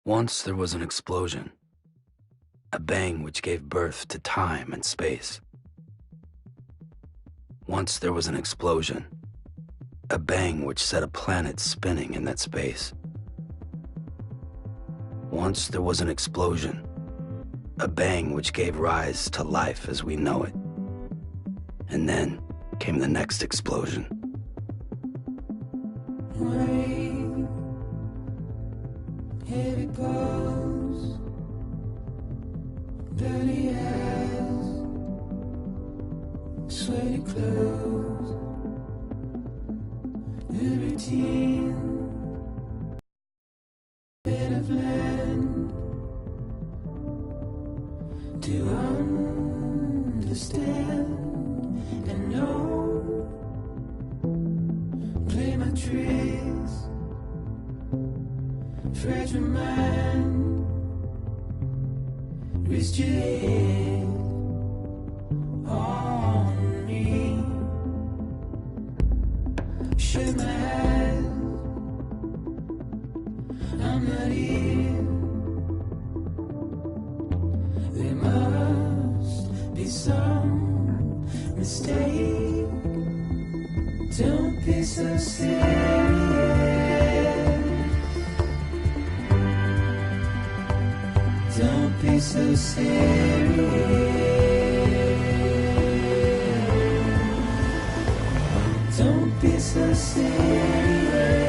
Once there was an explosion, a bang which gave birth to time and space. Once there was an explosion, a bang which set a planet spinning in that space. Once there was an explosion, a bang which gave rise to life as we know it. And then came the next explosion. Rain, here it goes. Dirty eyes, sweaty clothes. The routine, bit of land to understand and know. Play my tricks, fragile mind, risk your head on me. Shut my eyes, I'm not here. There must be some mistake. Don't be so serious. Don't be so serious. Don't be so serious.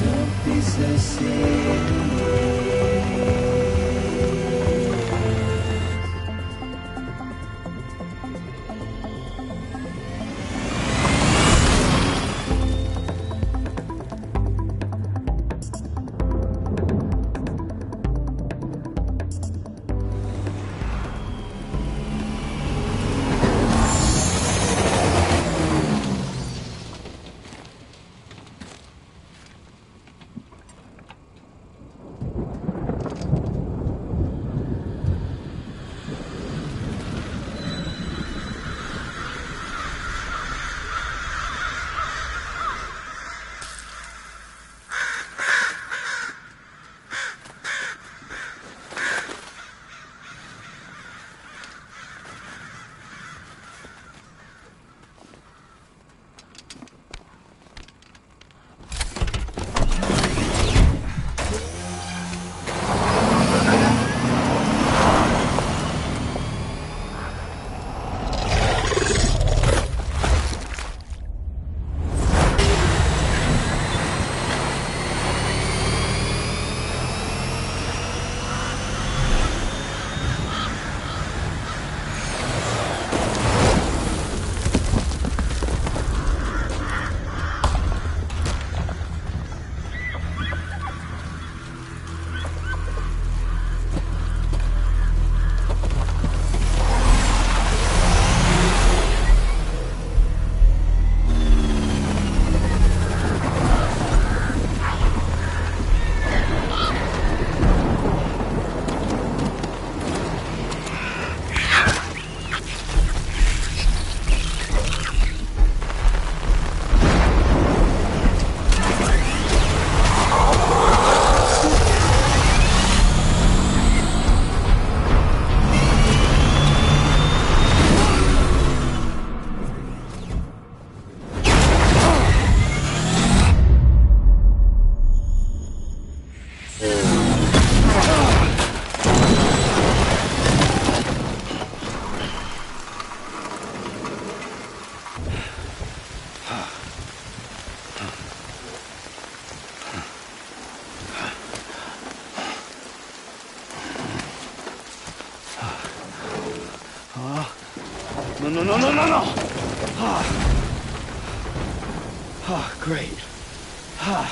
Don't be so serious. No. Great. Fuck.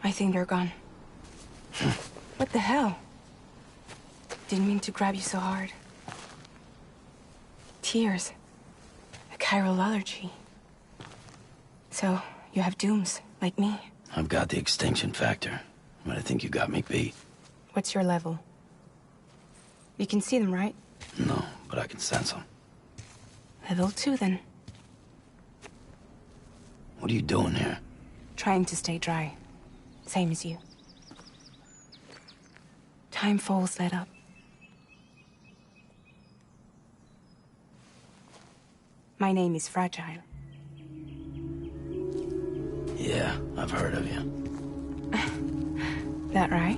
I think they're gone. What the hell? Didn't mean to grab you so hard. Tears. A chiral allergy. So, you have dooms, like me. I've got the extinction factor, but I think you got me beat. What's your level? You can see them, right? No, but I can sense them. Level 2, then. What are you doing here? Trying to stay dry. Same as you. Time falls let up. My name is Fragile. Yeah, I've heard of you. That right?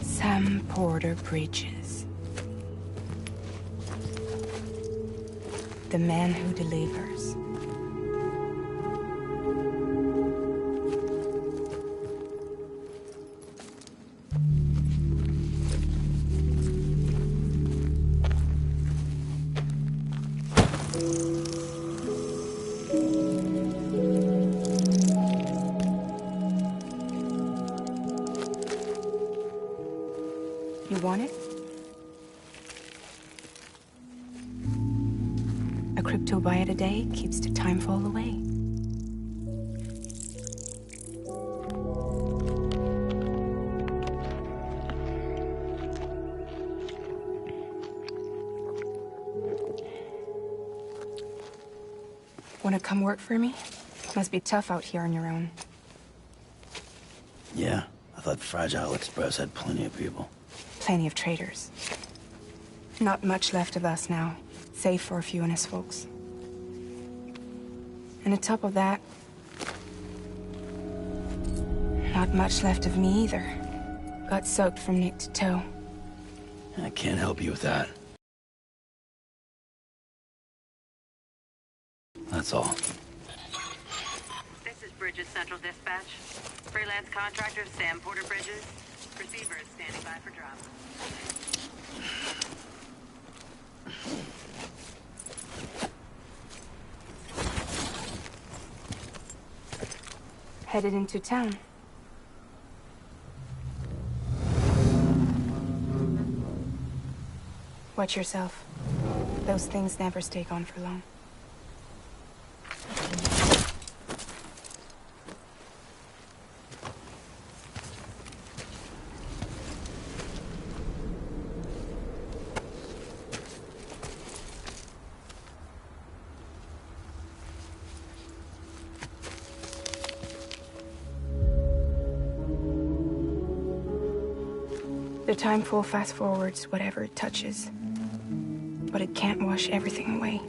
Sam Porter Bridges. The man who delivers. You want it? A crypto buy a day keeps the time fall away. Wanna come work for me? Must be tough out here on your own. Yeah, I thought Fragile Express had plenty of people. Plenty of traitors. Not much left of us now, save for a few honest folks. And on top of that, not much left of me either. Got soaked from neck to toe. I can't help you with that. That's all. This is Bridges Central Dispatch. Freelance contractor Sam Porter Bridges. Receiver is standing by for drop. Headed into town. Watch yourself. Those things never stay gone for long. The time full fast forwards whatever it touches. But it can't wash everything away.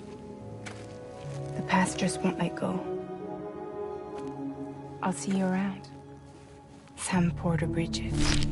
The past just won't let go. I'll see you around. Sam Porter Bridges.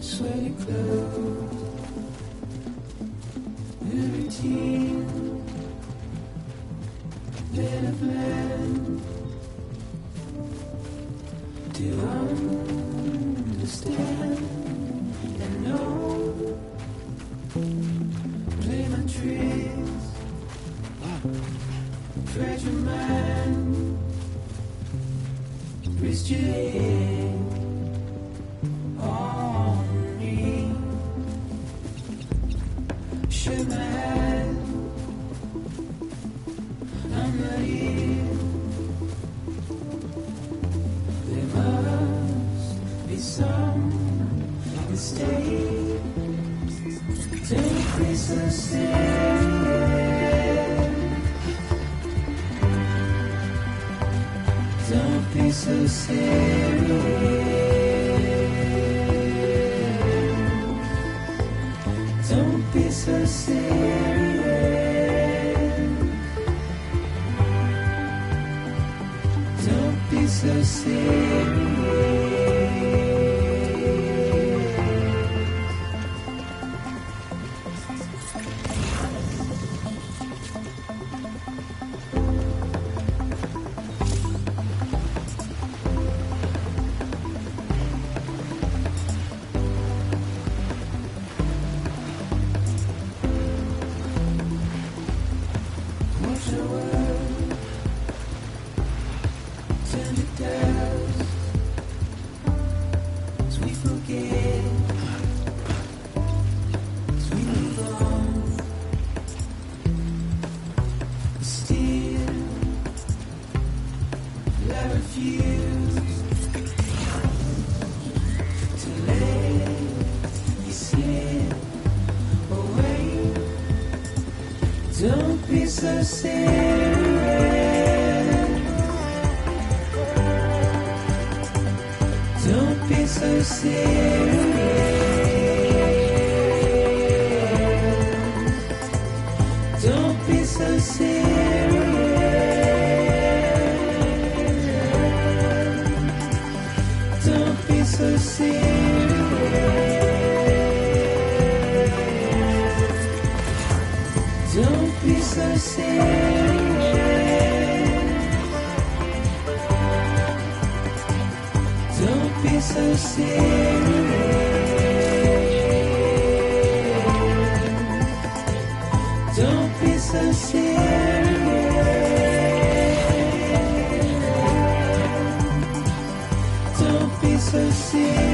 sweaty clothes, a routine, then a plan to understand and know. Play my tricks, fragile mind, wrist your hand on me, shake my hand, I'm not here. There must be some mistake. Don't be so serious. Don't be so serious. Don't be so serious. Don't be so serious. Watch the world turn to dust as we forget, as we move on. But still, I refuse to let you slip away. Don't be so serious. Don't be so serious. Don't be so serious. Don't be so serious. Don't be so serious. Don't be so serious. Don't be so serious. Don't be so serious.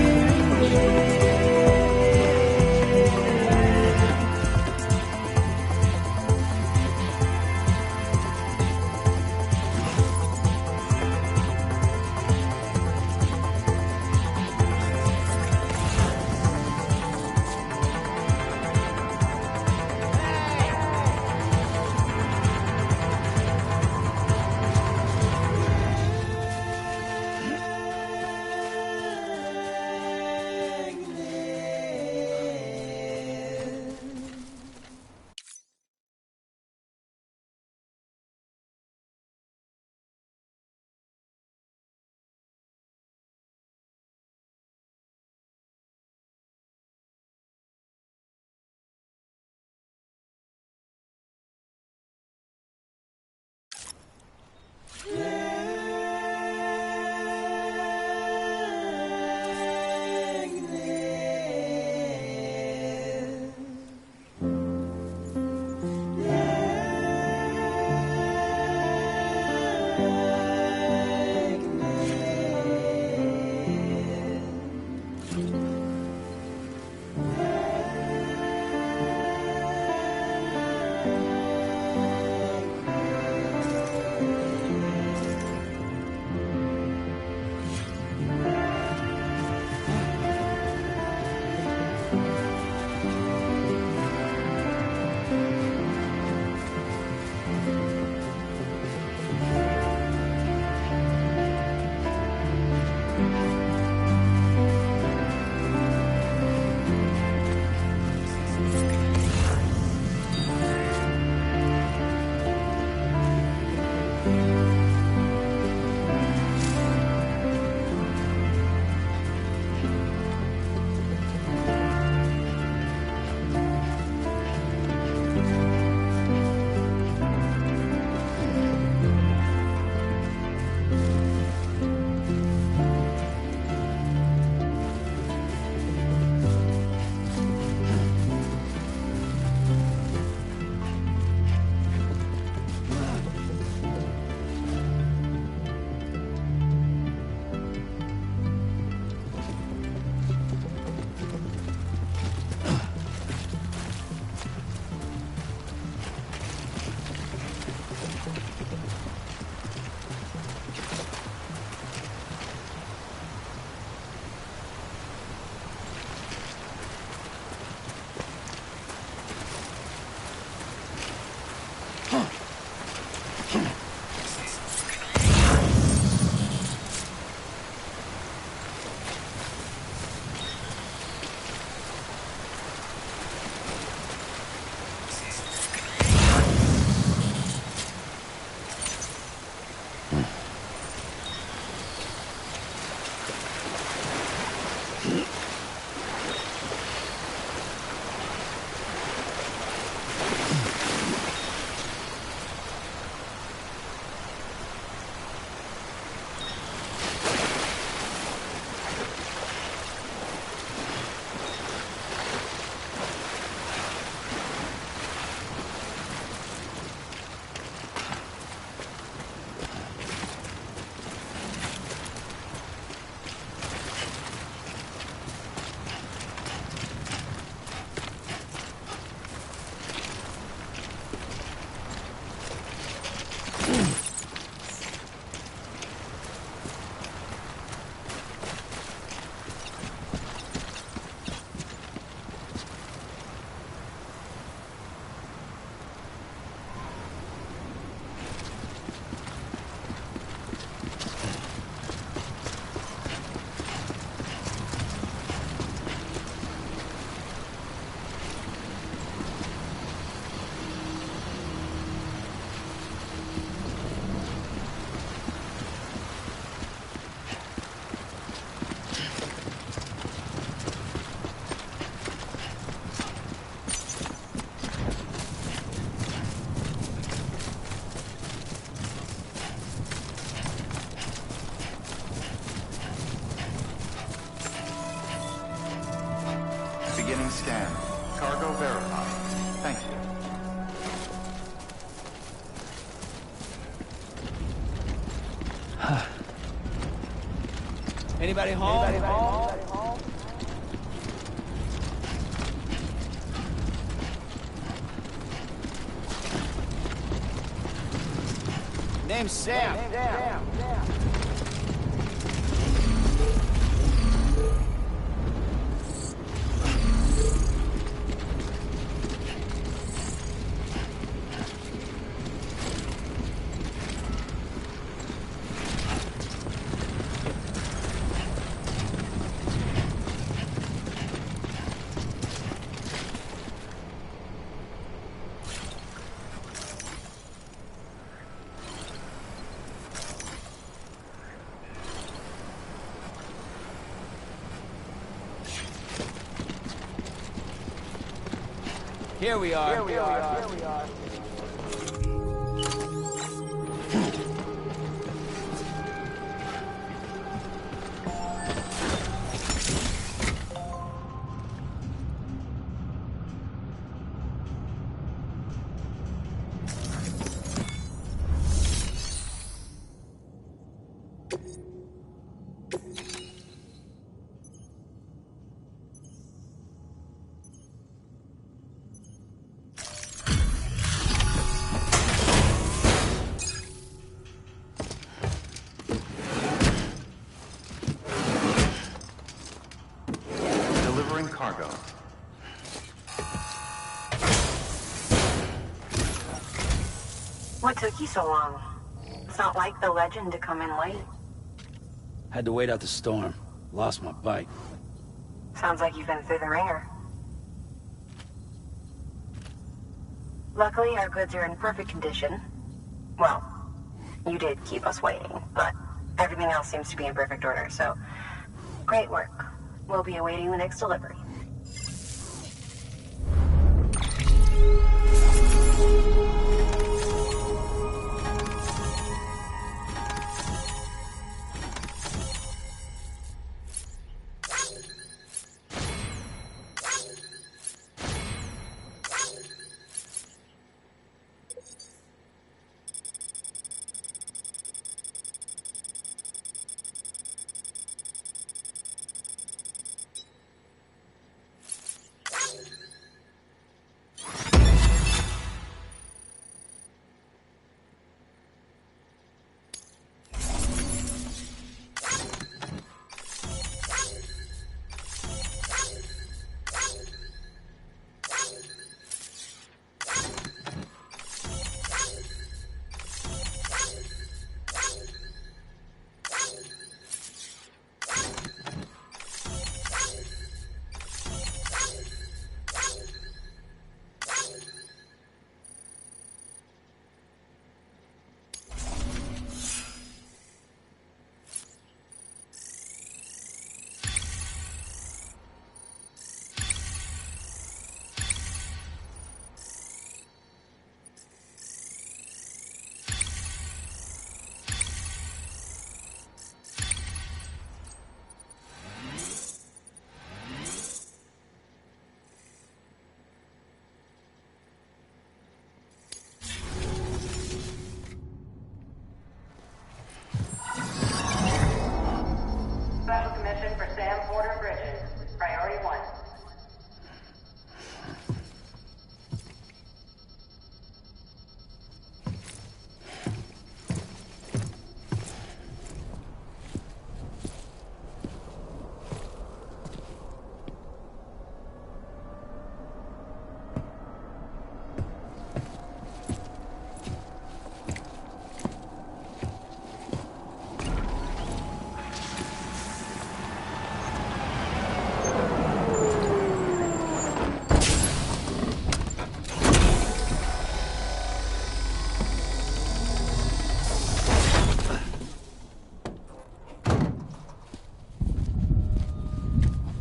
Beginning scan. Cargo verified. Thank you. Anybody home? Name's Sam. Here we are. Delivering cargo. What took you so long? It's not like the legend to come in late. Had to wait out the storm. Lost my bike. Sounds like you've been through the ringer. Luckily, our goods are in perfect condition. Well, you did keep us waiting, but everything else seems to be in perfect order, so great work. We'll be awaiting the next delivery. Special commission for Sam Porter Bridges. Priority 1.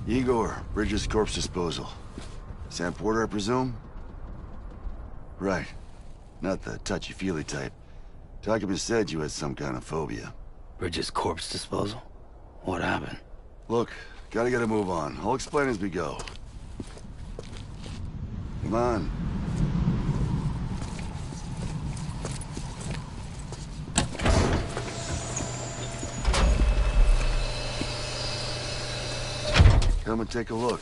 Igor, Bridges Corpse Disposal. Sam Porter, I presume? Right. Not the touchy-feely type. Document said you had some kind of phobia. Bridges corpse disposal? What happened? Look, gotta get a move on. I'll explain as we go. Come on. Come and take a look.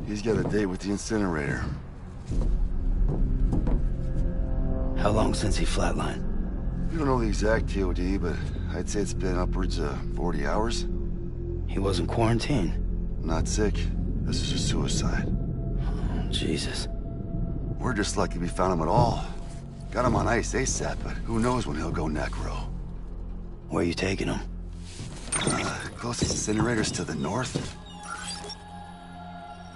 He's got a date with the incinerator. How long since he flatlined? We don't know the exact TOD, but I'd say it's been upwards of 40 hours. He wasn't quarantined. Not sick. This is a suicide. Oh, Jesus. We're just lucky we found him at all. Got him on ice ASAP, but who knows when he'll go necro. Where you taking him? Closest incinerator's to the north.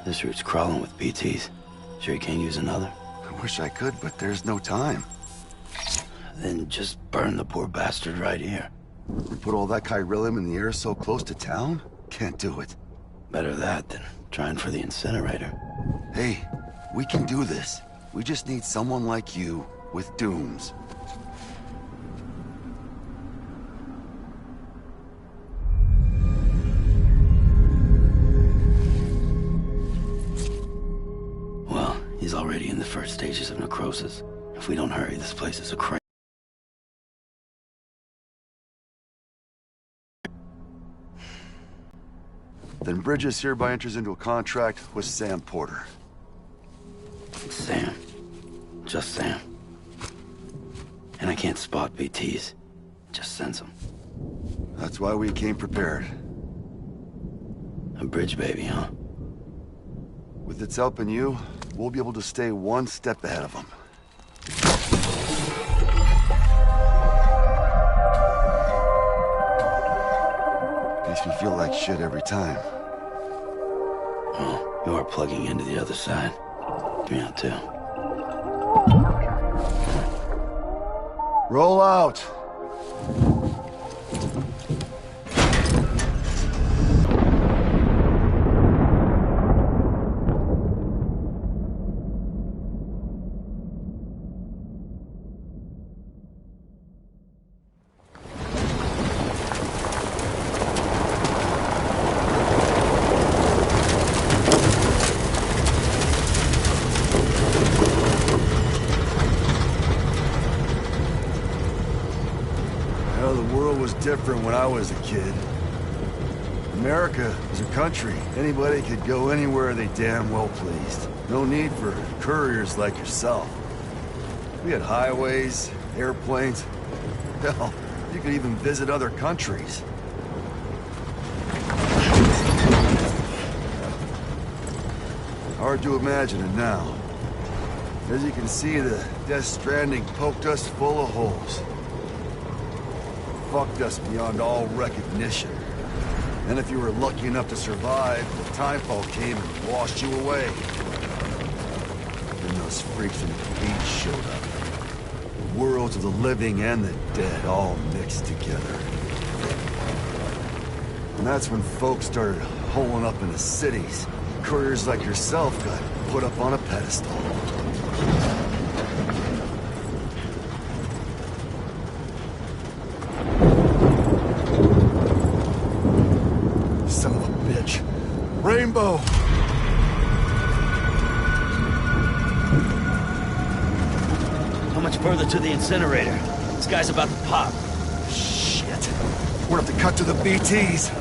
This route's crawling with BTs. Sure you can't use another? I wish I could, but there's no time. Then just burn the poor bastard right here. We put all that chiralium in the air so close to town? Can't do it. Better that than trying for the incinerator. Hey, we can do this. We just need someone like you with dooms. Well, he's already in the first stages of necrosis. If we don't hurry, this place is a crazy. Then Bridges hereby enters into a contract with Sam Porter. Sam. Just Sam. And I can't spot BTs. Just sense them. That's why we came prepared. A bridge baby, huh? With its help and you, we'll be able to stay one step ahead of them. Makes me feel like shit every time. Well, you are plugging into the other side. Me out too. Roll out! Different when I was a kid. America was a country. Anybody could go anywhere they damn well pleased. No need for couriers like yourself. We had highways, airplanes. Hell, you could even visit other countries. Hard to imagine it now. As you can see, the Death Stranding poked us full of holes. Fucked us beyond all recognition. And if you were lucky enough to survive, the timefall came and washed you away. Then those freaks from the beach showed up. The worlds of the living and the dead all mixed together. And that's when folks started holing up into cities. Couriers like yourself got put up on a pedestal. Rainbow! How much further to the incinerator? This guy's about to pop. Shit. We'll have to cut to the BTs.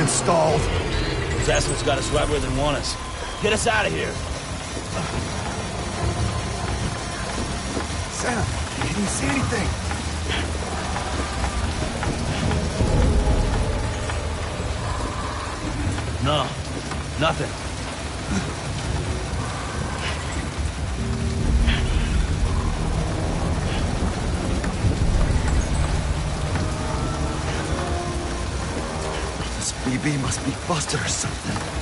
Stalled. Those assholes got us right where they want us. Get us out of here. Sam, can you see anything? No. Nothing. This BB must be busted or something.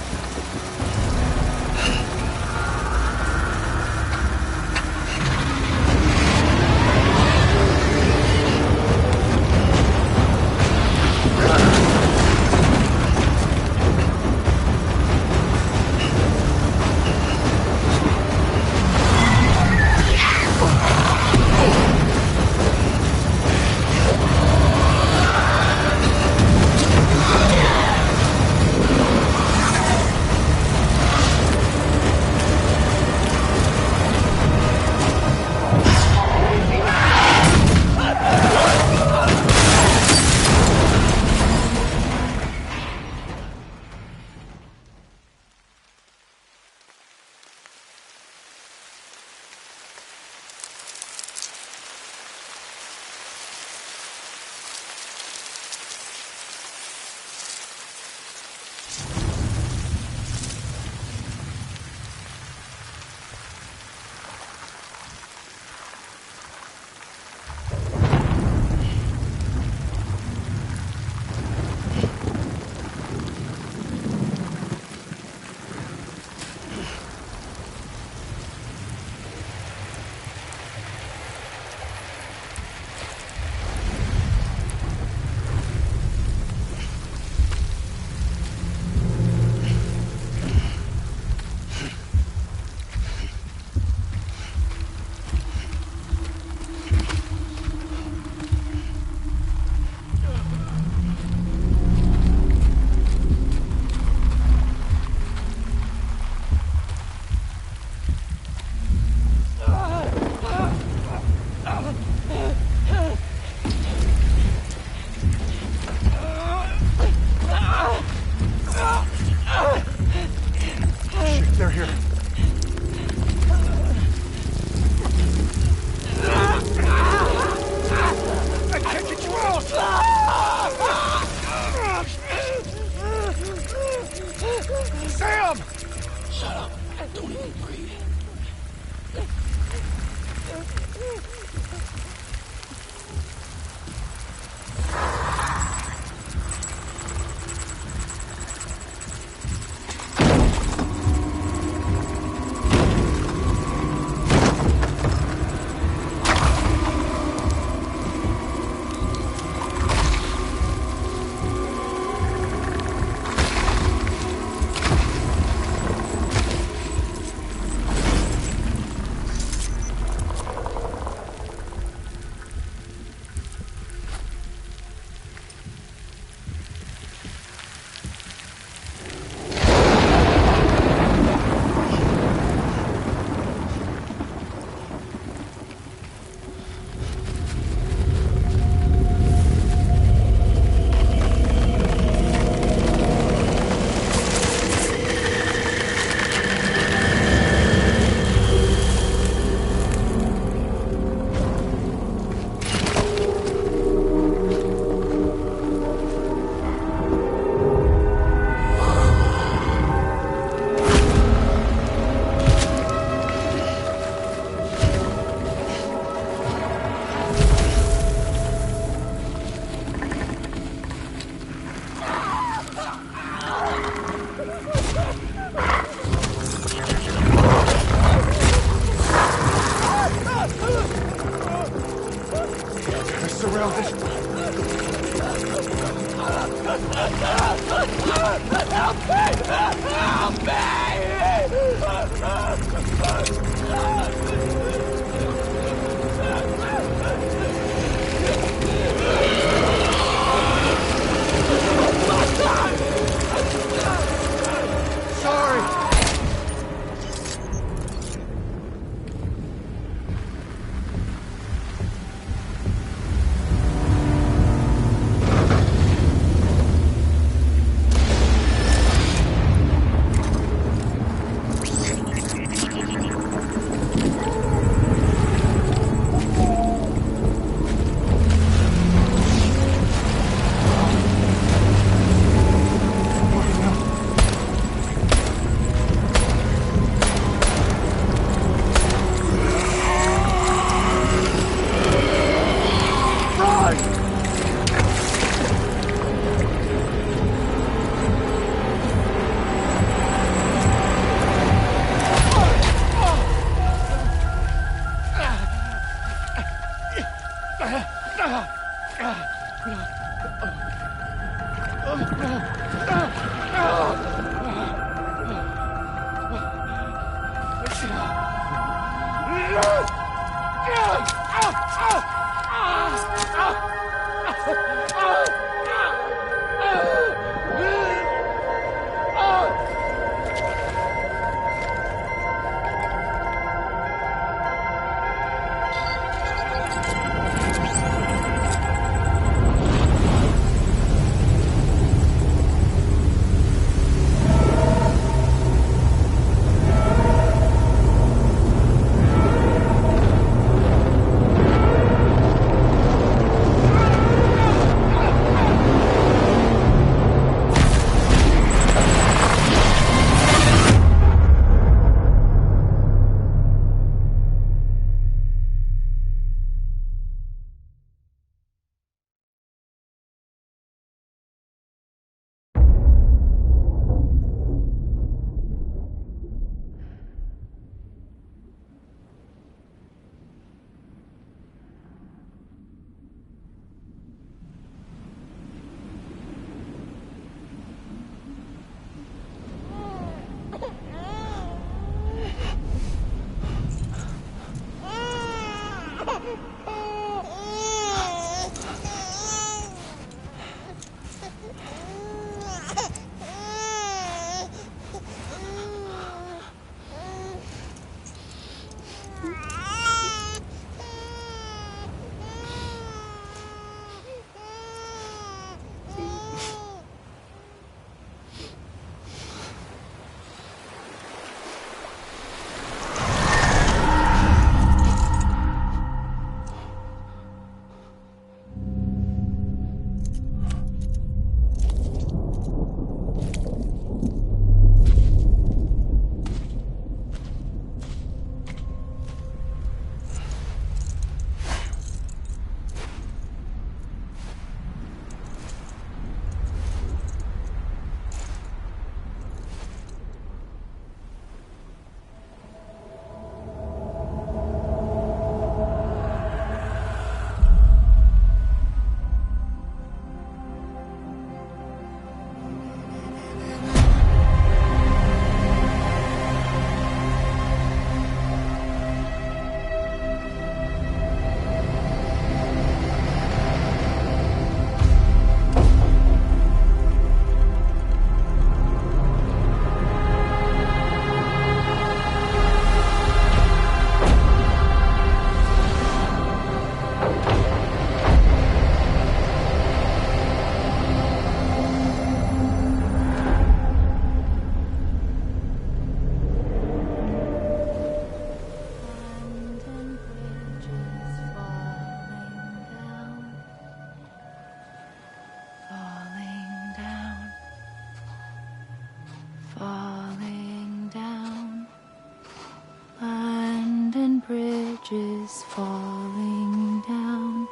bridges falling down,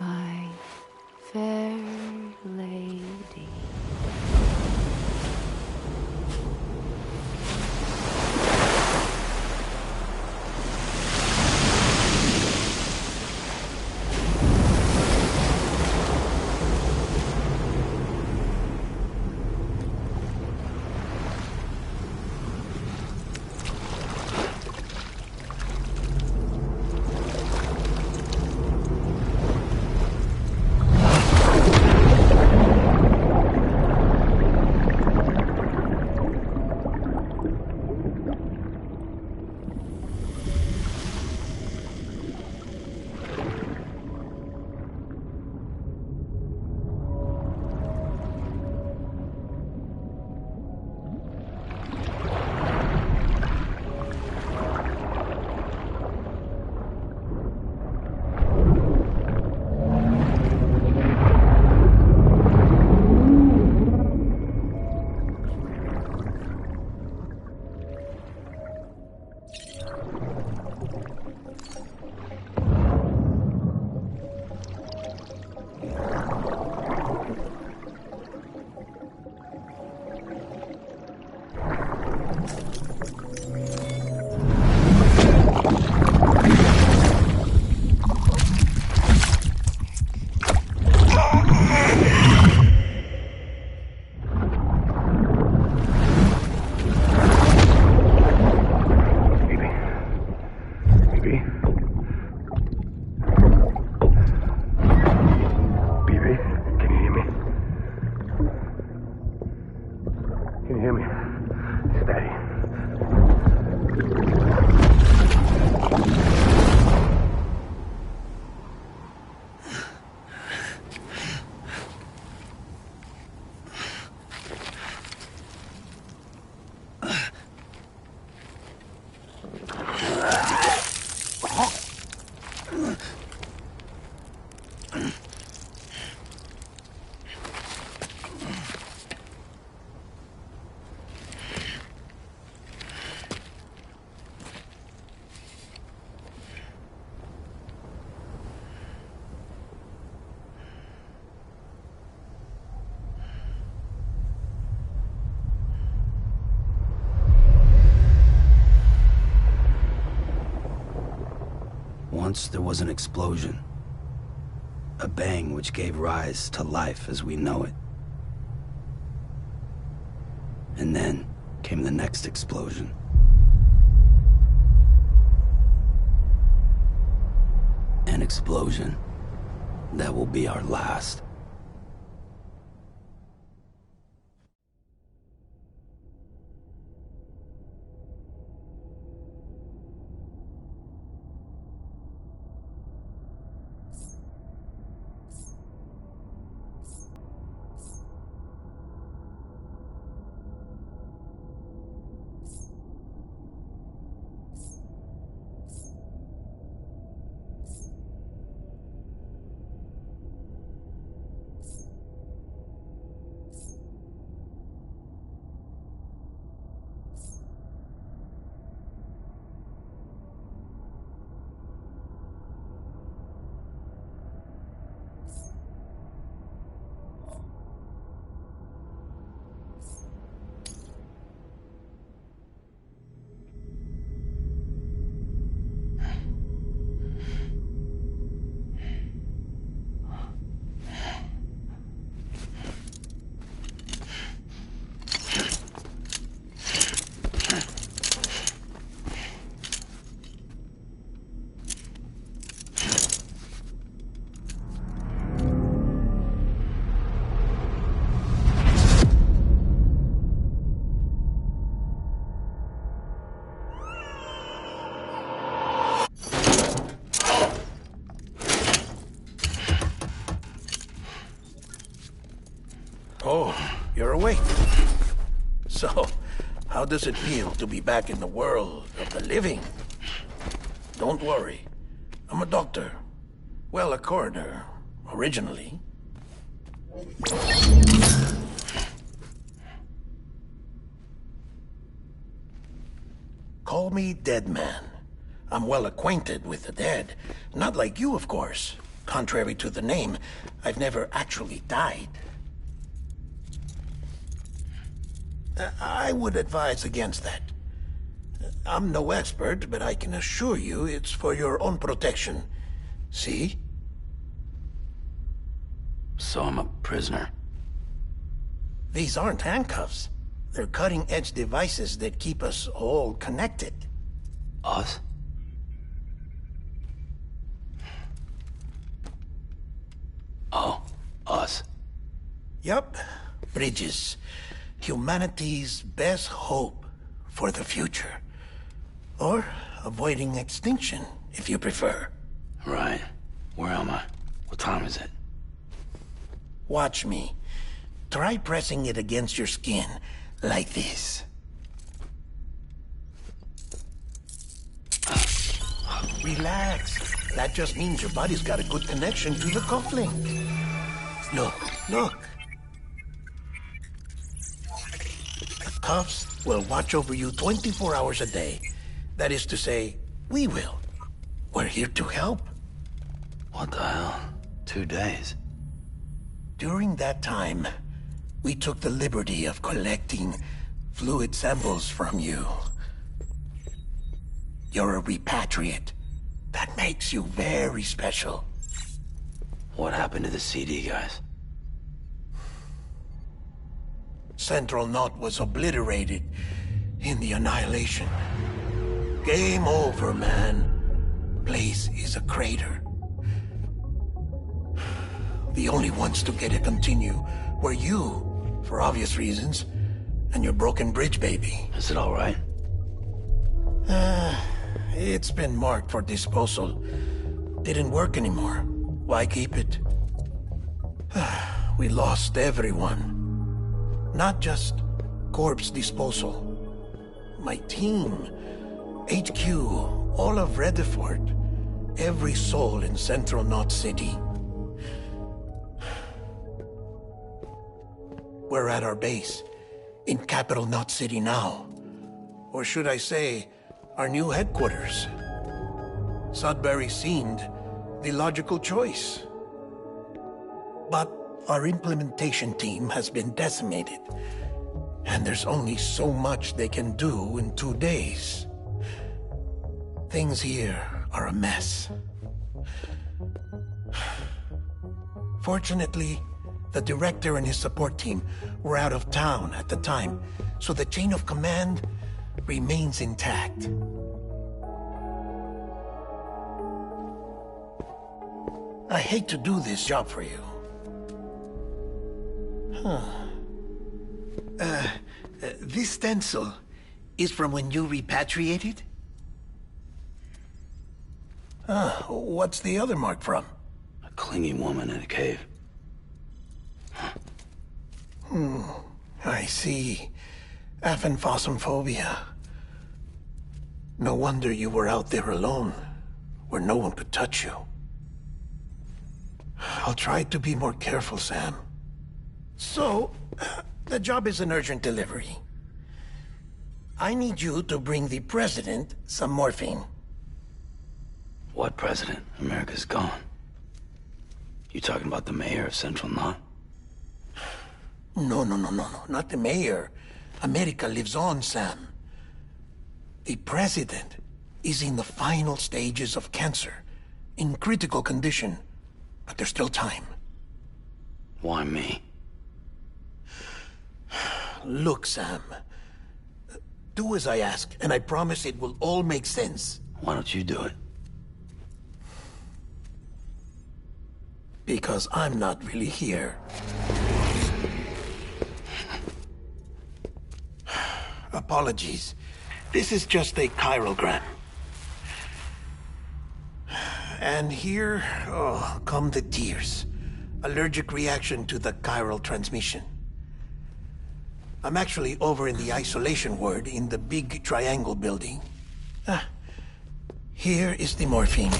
my fair lady. Once there was an explosion. A bang which gave rise to life as we know it. And then came the next explosion. An explosion that will be our last. Oh, you're awake. So, how does it feel to be back in the world of the living? Don't worry. I'm a doctor. Well, a coroner, originally. Call me Dead Man. I'm well acquainted with the dead. Not like you, of course. Contrary to the name, I've never actually died. I would advise against that. I'm no expert, but I can assure you it's for your own protection. See? So I'm a prisoner. These aren't handcuffs. They're cutting-edge devices that keep us all connected. Us? Oh, us. Yup. Bridges. Humanity's best hope for the future. Or avoiding extinction, if you prefer. Right. Where am I? What time is it? Watch me. Try pressing it against your skin, like this. Relax. That just means your body's got a good connection to the cufflink. Look. The cuffs will watch over you 24 hours a day. That is to say, we will. We're here to help. What the hell? 2 days? During that time, we took the liberty of collecting fluid samples from you. You're a repatriate. That makes you very special. What happened to the CD guys? Central Knot was obliterated in the Annihilation. Game over, man. Place is a crater. The only ones to get it continue were you, for obvious reasons, and your broken bridge baby. Is it all right? It's been marked for disposal. Didn't work anymore. Why keep it? We lost everyone. Not just corpse disposal. My team, HQ, all of Redford, every soul in Central Knot City. We're at our base, in Capital Knot City now. Or should I say, our new headquarters. Sudbury seemed the logical choice. But our implementation team has been decimated, and there's only so much they can do in 2 days. Things here are a mess. Fortunately, the director and his support team were out of town at the time, so the chain of command remains intact. I hate to do this job for you. This stencil is from when you repatriated? What's the other mark from? A clinging woman in a cave. I see. Aphenphosmphobia. No wonder you were out there alone, where no one could touch you. I'll try to be more careful, Sam. So, the job is an urgent delivery. I need you to bring the president some morphine. What president? America's gone. You talking about the mayor of Central Knot? No, not the mayor. America lives on, Sam. The president is in the final stages of cancer, in critical condition, but there's still time. Why me? Look, Sam. Do as I ask, and I promise it will all make sense. Why don't you do it? Because I'm not really here. Apologies. This is just a chirogram. And here, come the tears. Allergic reaction to the chiral transmission. I'm actually over in the isolation ward in the big triangle building. Here is the morphine.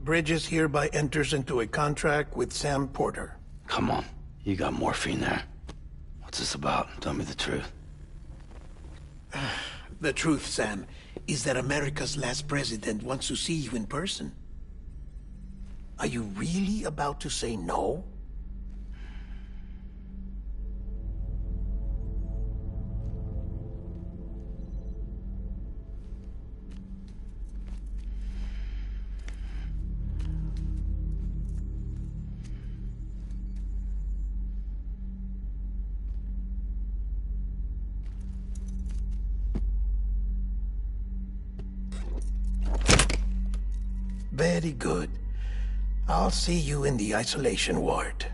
Bridges hereby enters into a contract with Sam Porter. Come on. You got morphine there. What's this about? Tell me the truth. The truth, Sam, is that America's last president wants to see you in person. Are you really about to say no? Very good. I'll see you in the isolation ward.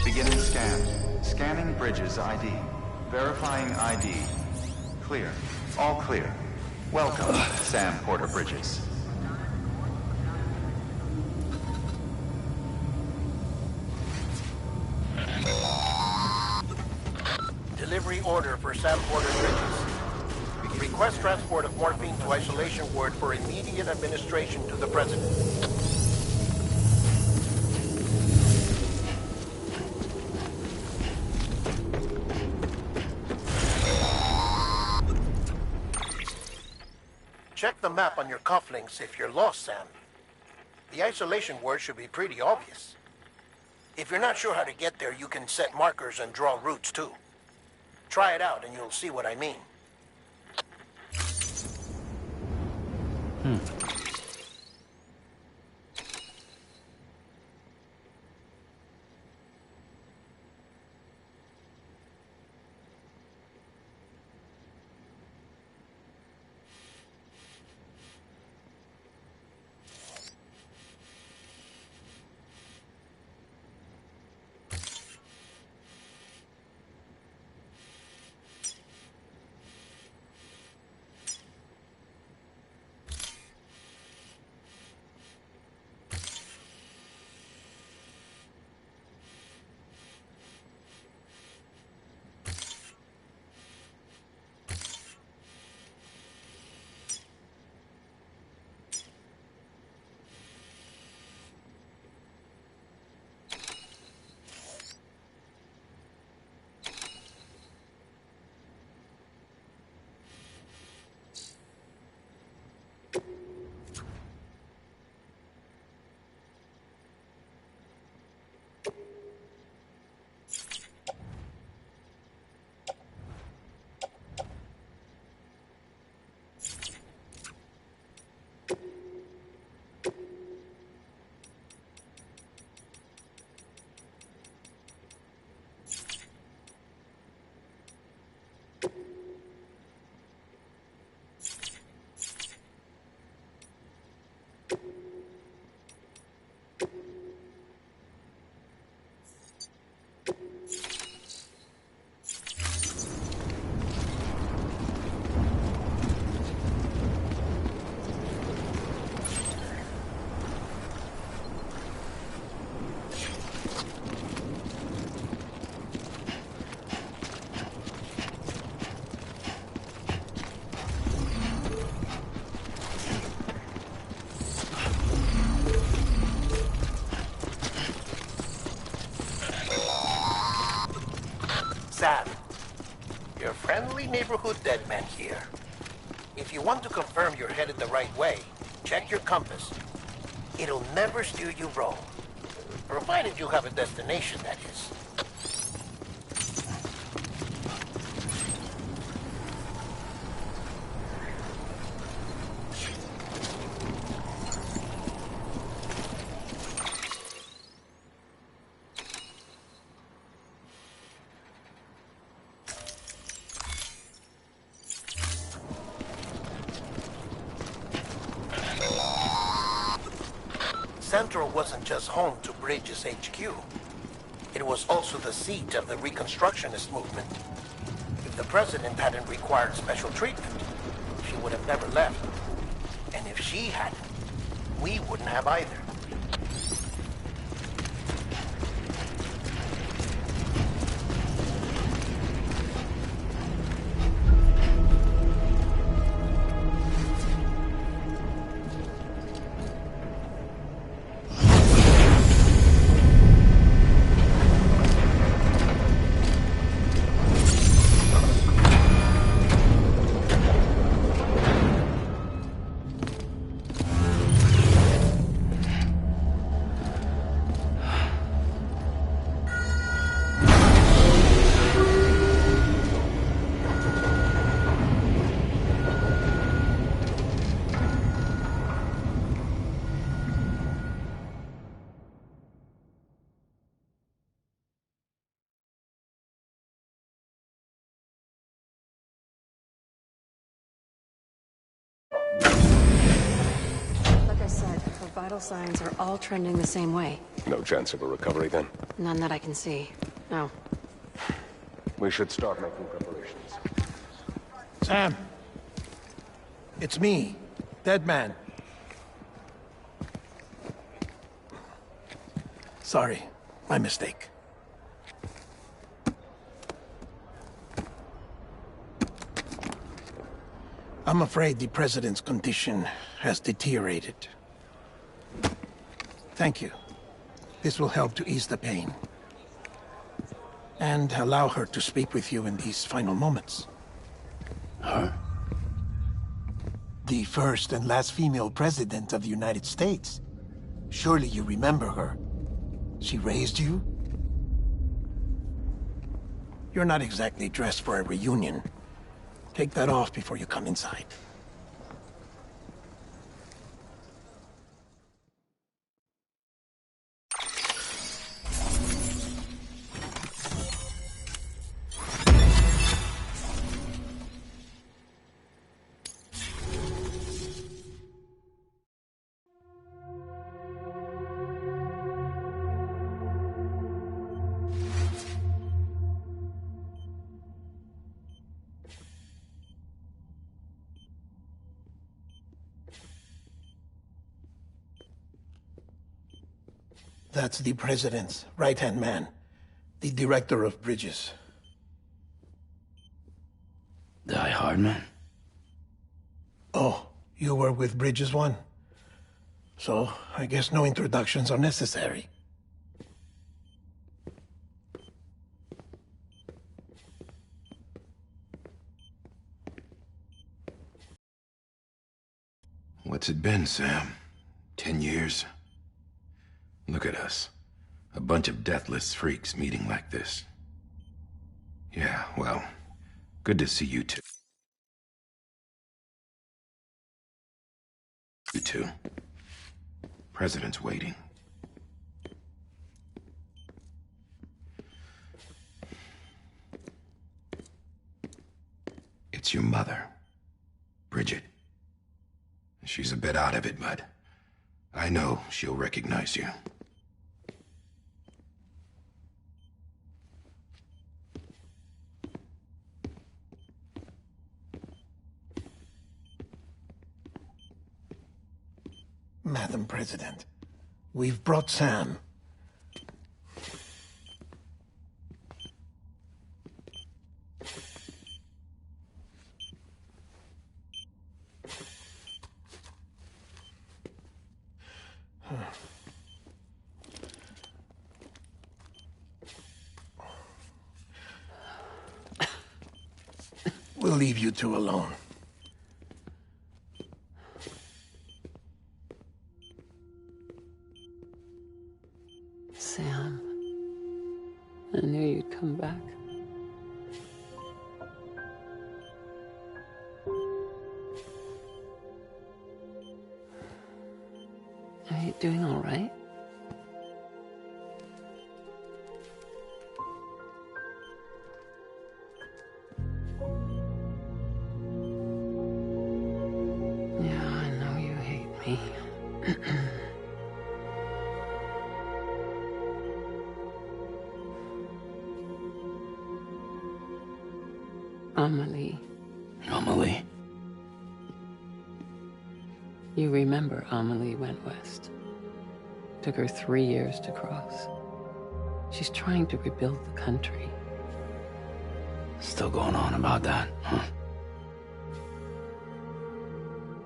Beginning scan. Scanning Bridges ID. Verifying ID. Clear. All clear. Welcome, Sam Porter Bridges. Delivery order for Sam Porter Bridges. Request transport of morphine to isolation ward for immediate administration to the president. Check the map on your cufflinks if you're lost, Sam. The isolation word should be pretty obvious. If you're not sure how to get there, you can set markers and draw routes too. Try it out and you'll see what I mean. Sam, your friendly neighborhood deadman here. If you want to confirm you're headed the right way, check your compass. It'll never steer you wrong. Provided you have a destination, that is. Central wasn't just home to Bridges HQ. It was also the seat of the Reconstructionist movement. If the president hadn't required special treatment, she would have never left. And if she hadn't, we wouldn't have either. vital signs are all trending the same way. No chance of a recovery then? None that I can see. No. We should start making preparations. Sam! It's me, Dead Man. Sorry, my mistake. I'm afraid the President's condition has deteriorated. Thank you. This will help to ease the pain. And allow her to speak with you in these final moments. Her? The first and last female president of the United States. Surely you remember her. She raised you? You're not exactly dressed for a reunion. Take that off before you come inside. That's the President's right-hand man, the Director of Bridges. Die Hard Man? Oh, you were with Bridges 1? So, I guess no introductions are necessary. What's it been, Sam? 10 years? Look at us. A bunch of deathless freaks meeting like this. Yeah, well, good to see you two. You two. President's waiting. It's your mother, Bridget. She's a bit out of it, but I know she'll recognize you. Madam President, we've brought Sam. We'll leave you two alone. Sam, I knew you'd come back. Are you doing all right? Yeah, I know you hate me. Amelie. Amelie? You remember Amelie went west. Took her 3 years to cross. She's trying to rebuild the country. Still going on about that, huh?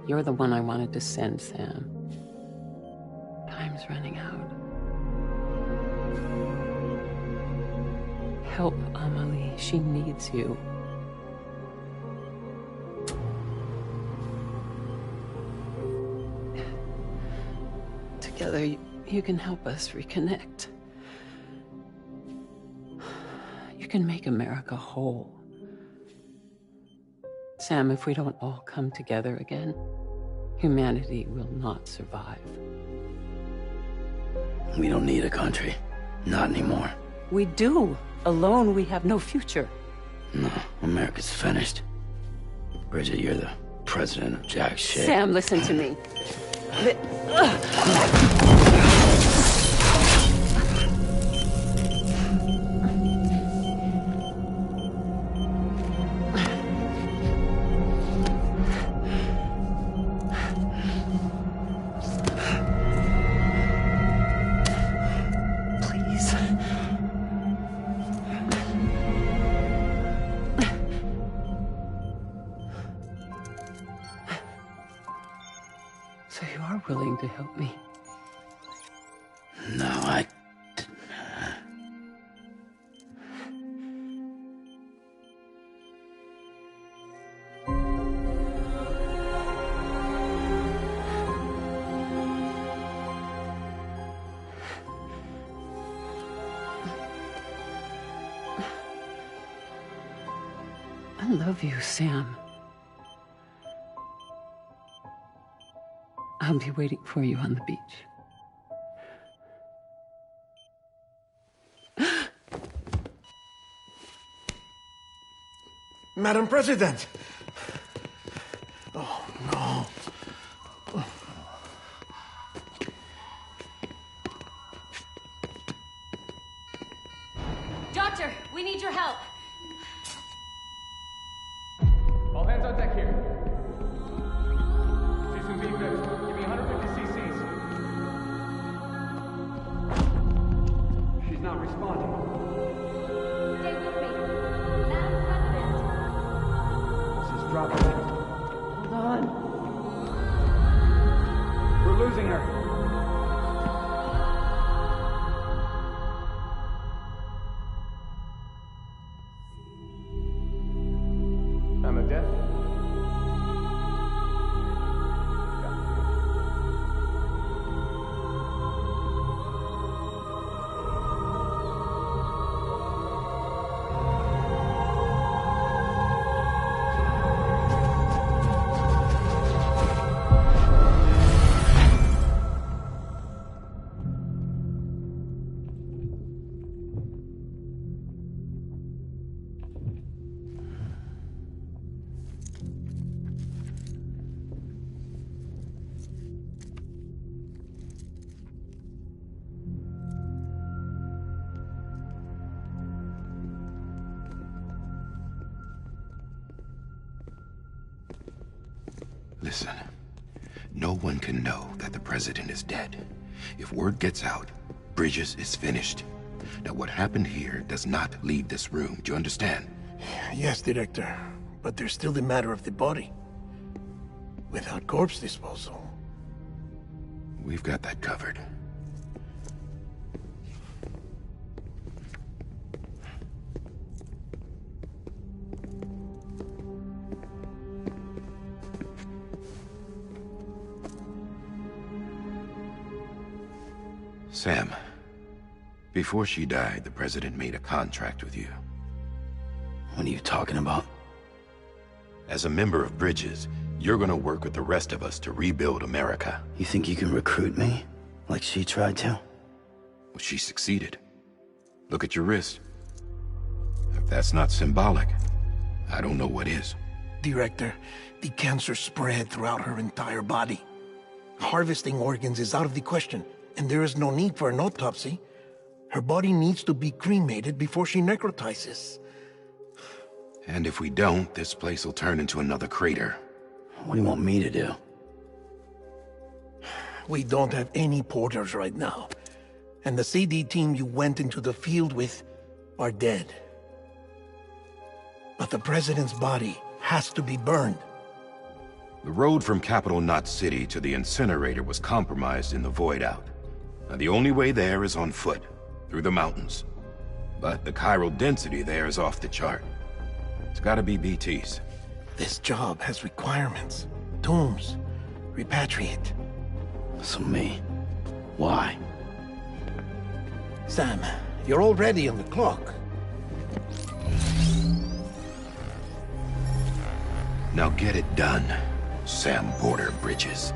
You're the one I wanted to send, Sam. Time's running out. Help Amelie. She needs you. Together, you can help us reconnect. You can make America whole. Sam, if we don't all come together again, humanity will not survive. We don't need a country. Not anymore. We do. Alone, we have no future. No, America's finished. Bridget, you're the president of jack shit. Sam, listen to me. So you are willing to help me? No, I... I love you, Sam. I'll be waiting for you on the beach. Madam President! Oh, no. Doctor, we need your help. All hands on deck here. Season being good. Give me 150 cc's. She's not responding. Stay with me. Madam President. This is dropping. Hold on. We're losing her. I'm a death. Listen, no one can know that the president is dead. If word gets out, Bridges is finished. Now, what happened here does not leave this room. Do you understand? Yes, Director. But there's still the matter of the body. Without corpse disposal. We've got that covered. Sam, before she died, the president made a contract with you. What are you talking about? As a member of Bridges, you're gonna work with the rest of us to rebuild America. You think you can recruit me? Like she tried to? Well, she succeeded. Look at your wrist. If that's not symbolic, I don't know what is. Director, the cancer spread throughout her entire body. Harvesting organs is out of the question, and there is no need for an autopsy. Her body needs to be cremated before she necrotizes. And if we don't, this place will turn into another crater. What do you want me to do? We don't have any porters right now. And the CD team you went into the field with are dead. But the president's body has to be burned. The road from Capital Knot City to the incinerator was compromised in the void out. Now, the only way there is on foot, through the mountains. But the chiral density there is off the chart. It's gotta be BTs. This job has requirements. Tombs. Repatriate. So me. Why? Sam, you're already on the clock. Now get it done, Sam Porter Bridges.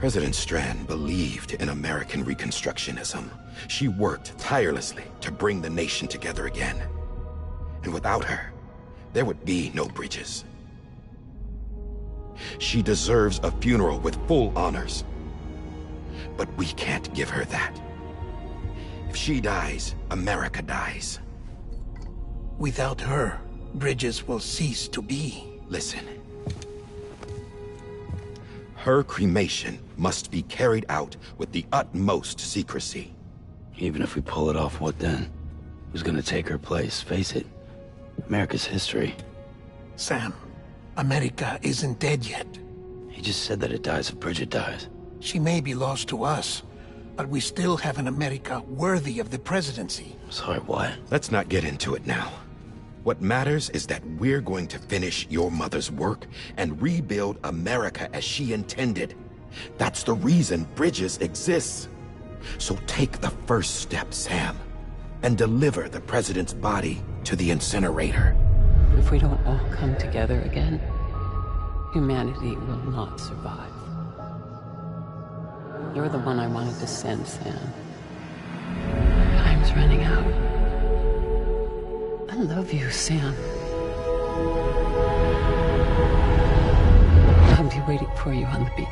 President Strand believed in American Reconstructionism. She worked tirelessly to bring the nation together again. And without her, there would be no bridges. She deserves a funeral with full honors. But we can't give her that. If she dies, America dies. Without her, bridges will cease to be. Listen. Her cremation must be carried out with the utmost secrecy. Even if we pull it off, what then? Who's gonna take her place? Face it, America's history. Sam, America isn't dead yet. He just said that it dies if Bridget dies. She may be lost to us, but we still have an America worthy of the presidency. Sorry, what? Let's not get into it now. What matters is that we're going to finish your mother's work and rebuild America as she intended. That's the reason Bridges exists. So take the first step, Sam, and deliver the president's body to the incinerator. If we don't all come together again, humanity will not survive. You're the one I wanted to send, Sam. Time's running out. I love you, Sam. I'll be waiting for you on the beach.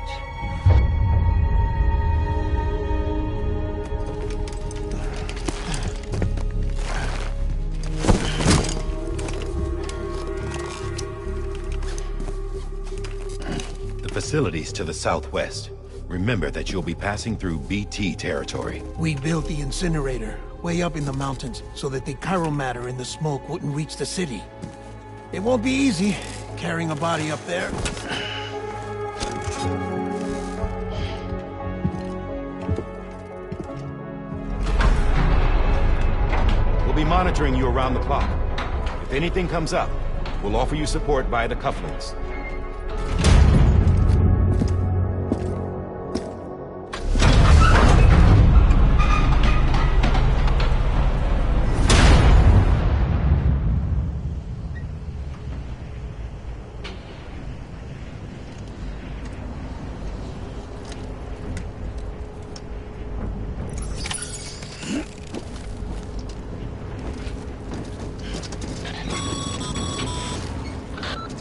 The facilities to the southwest. Remember that you'll be passing through BT territory. We built the incinerator way up in the mountains so that the chiral matter in the smoke wouldn't reach the city. It won't be easy carrying a body up there. We'll be monitoring you around the clock. If anything comes up, we'll offer you support via the cufflinks.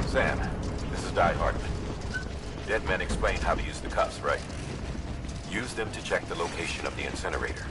Sam, this is Di Hartman. Dead men explained how to use the cuffs, right? Use them to check the location of the incinerator.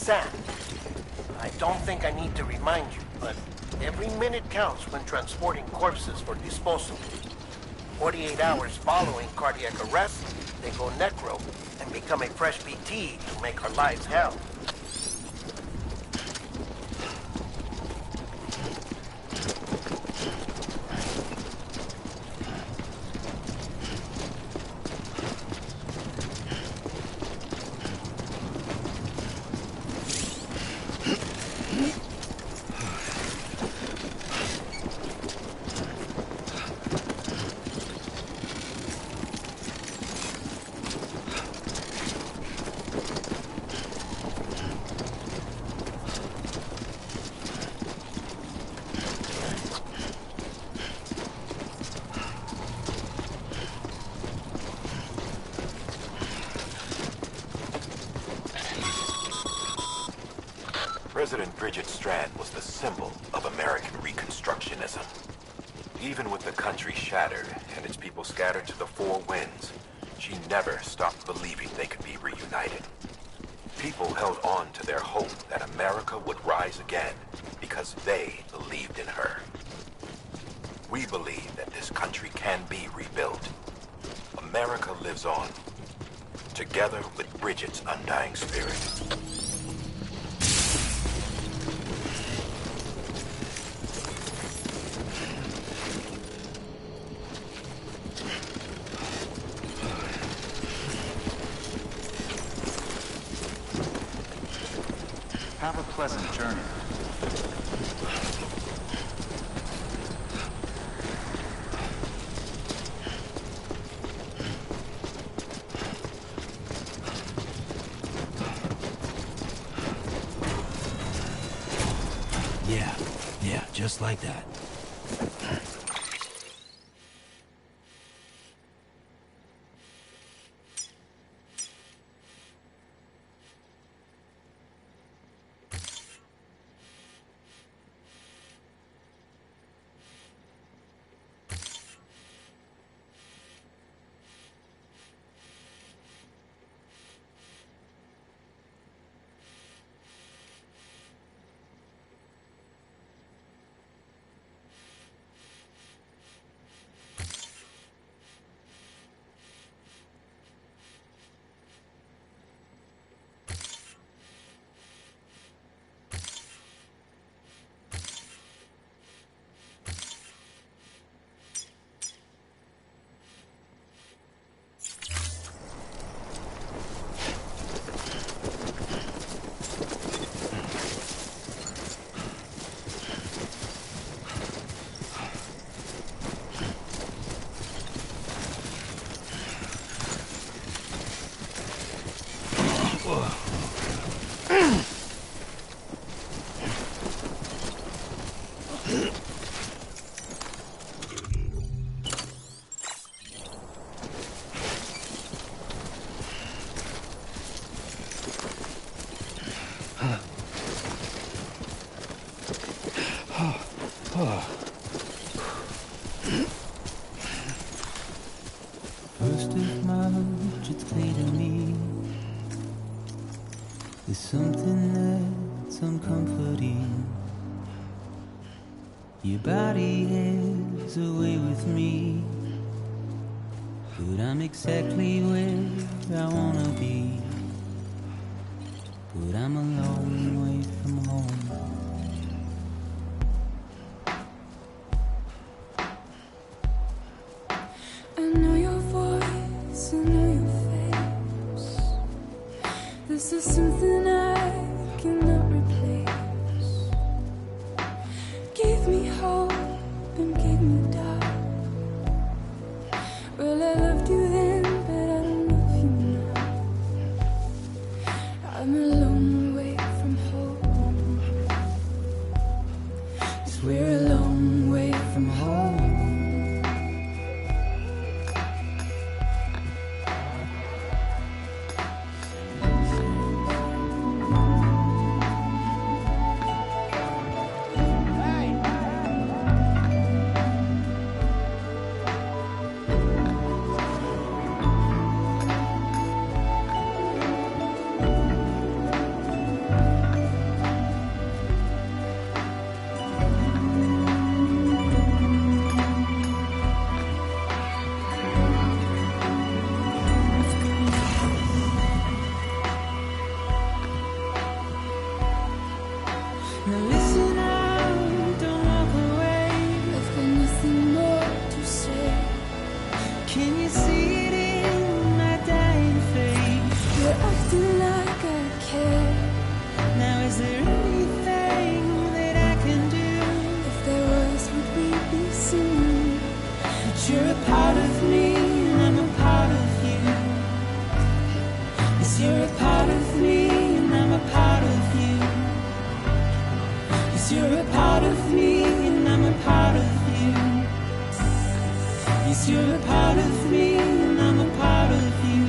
Sam, I don't think I need to remind you, but every minute counts when transporting corpses for disposal. 48 hours following cardiac arrest, they go necro and become a fresh BT to make our lives hell. President Bridget Strand was the symbol of American Reconstructionism. Even with the country shattered and its people scattered to the four winds, she never stopped believing they could be reunited. People held on to their hope that America would rise again because they believed in her. We believe that this country can be rebuilt. America lives on, together with Bridget's undying spirit. Have a pleasant journey. Yeah, just like that. First of March, it's clear to me there's something that's uncomforting. Your body is away with me, but I'm exactly where I wanna be. But I'm a long way from home. I know your voice, I know your face. This is something I cannot replace. Gave me hope and gave me doubt. Well, I loved you then, but I don't love you now. I'm a long way from home. 'Cause we're a long way from home. Now listen out, don't walk away. I've got nothing more to say. Can you see it in my dying face? You're acting like I care. Now is there anything that I can do? If there was, would we be singing? But you're a part of me and I'm a part of you. Yes, you're a part of me and I'm a part of you. You're a part of me and I'm a part of you. Yes, you're a part of me and I'm a part of you.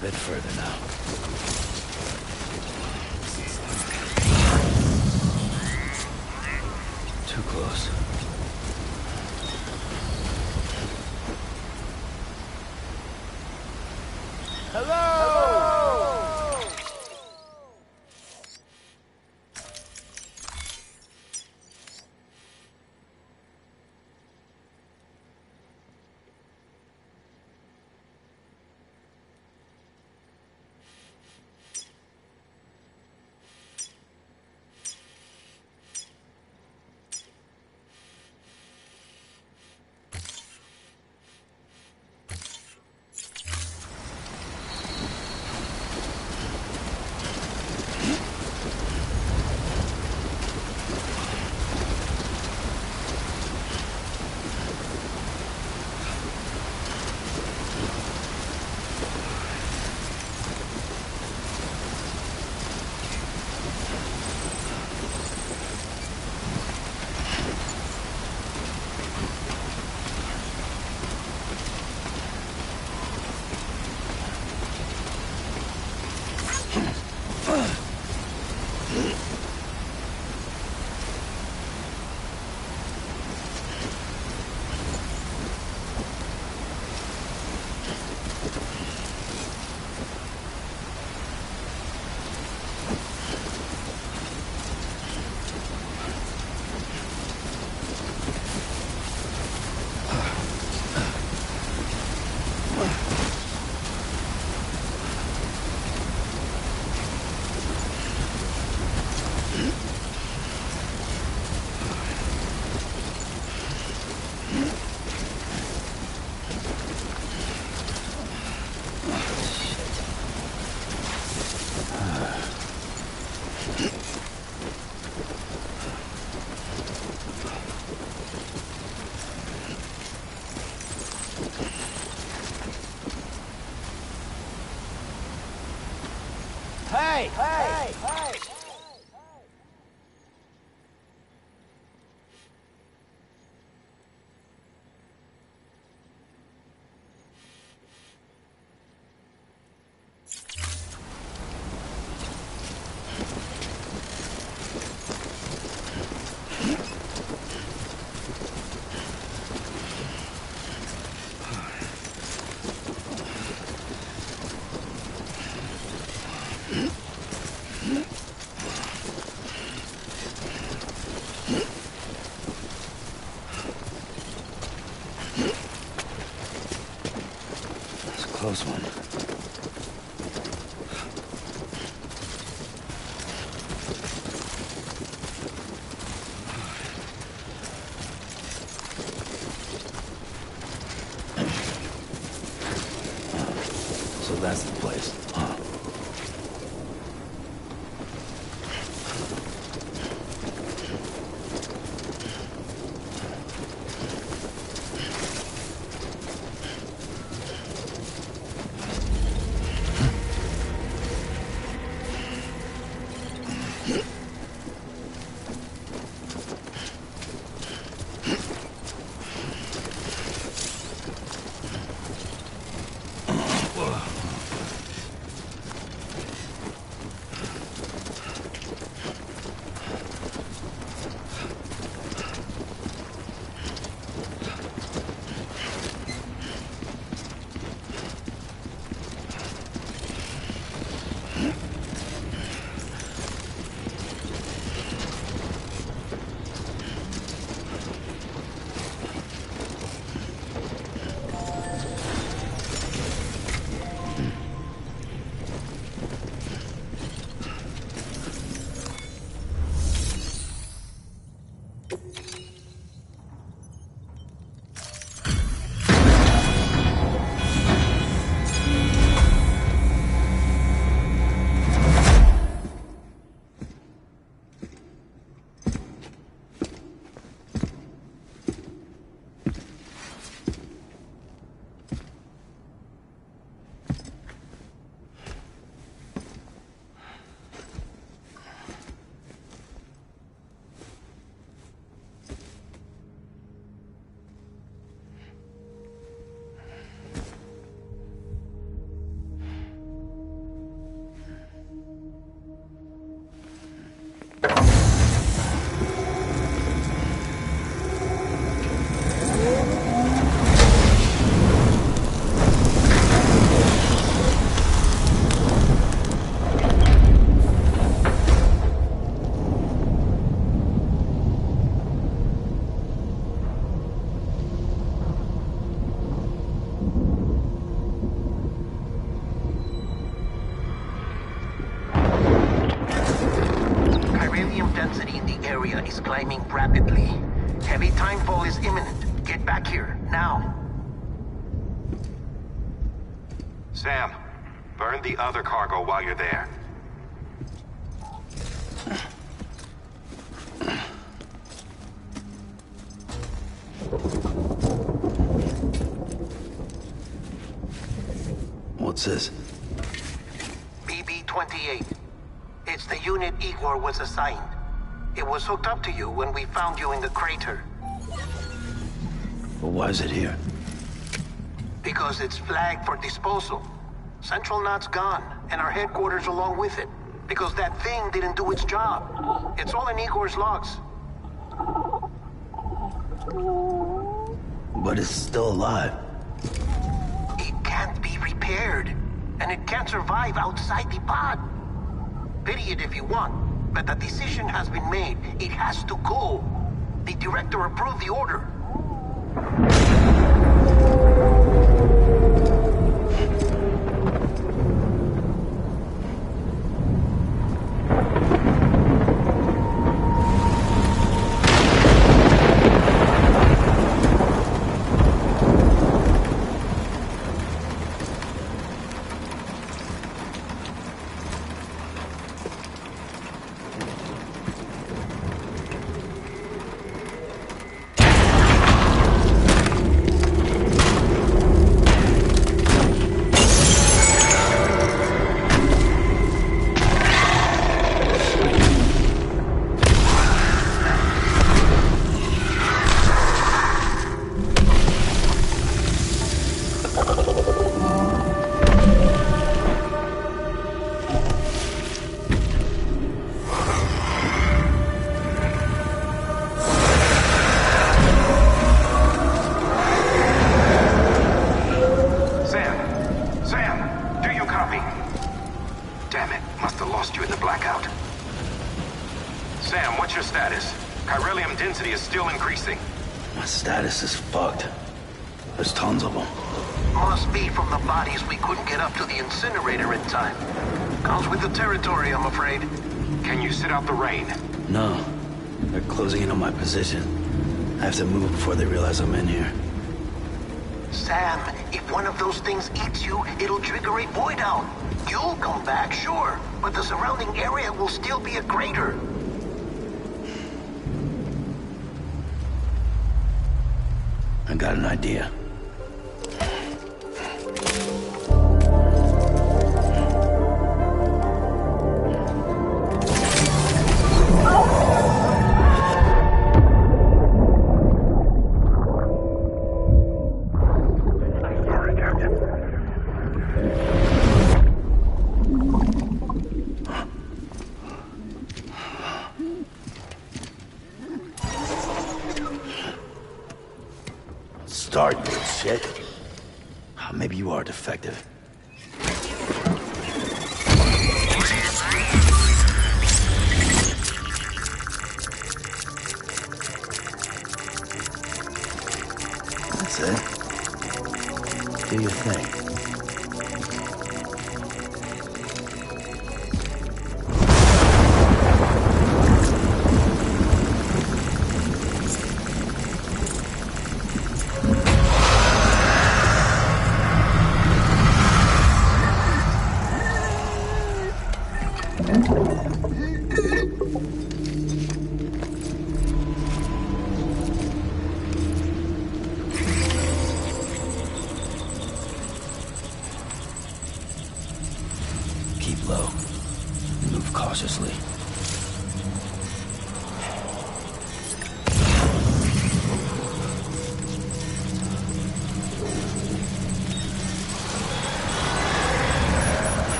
bit further now. Too close. Hey! Hey! Hey! Close one. So that's the place, huh? up rapidly. Heavy timefall is imminent. Get back here, now. Sam, burn the other cargo while you're there. What's this? BB-28. It's the unit Igor was assigned. It was hooked up to you when we found you in the crater. But why is it here? Because it's flagged for disposal. Central Knot's gone, and our headquarters along with it. Because that thing didn't do its job. It's all in Igor's logs. But it's still alive. It can't be repaired. And it can't survive outside the pod. Pity it if you want, but the decision has been made. It has to go. The director approved the order. Status is fucked. There's tons of them. Must be from the bodies we couldn't get up to the incinerator in time. Comes with the territory, I'm afraid. Can you sit out the rain? No. They're closing in on my position. I have to move before they realize I'm in here. Sam, if one of those things eats you, it'll trigger a void out. You'll come back, sure, but the surrounding area will still be a crater. I got an idea. Start, you shit. Maybe you are defective. That's it. Do your thing. Keep low. Move cautiously.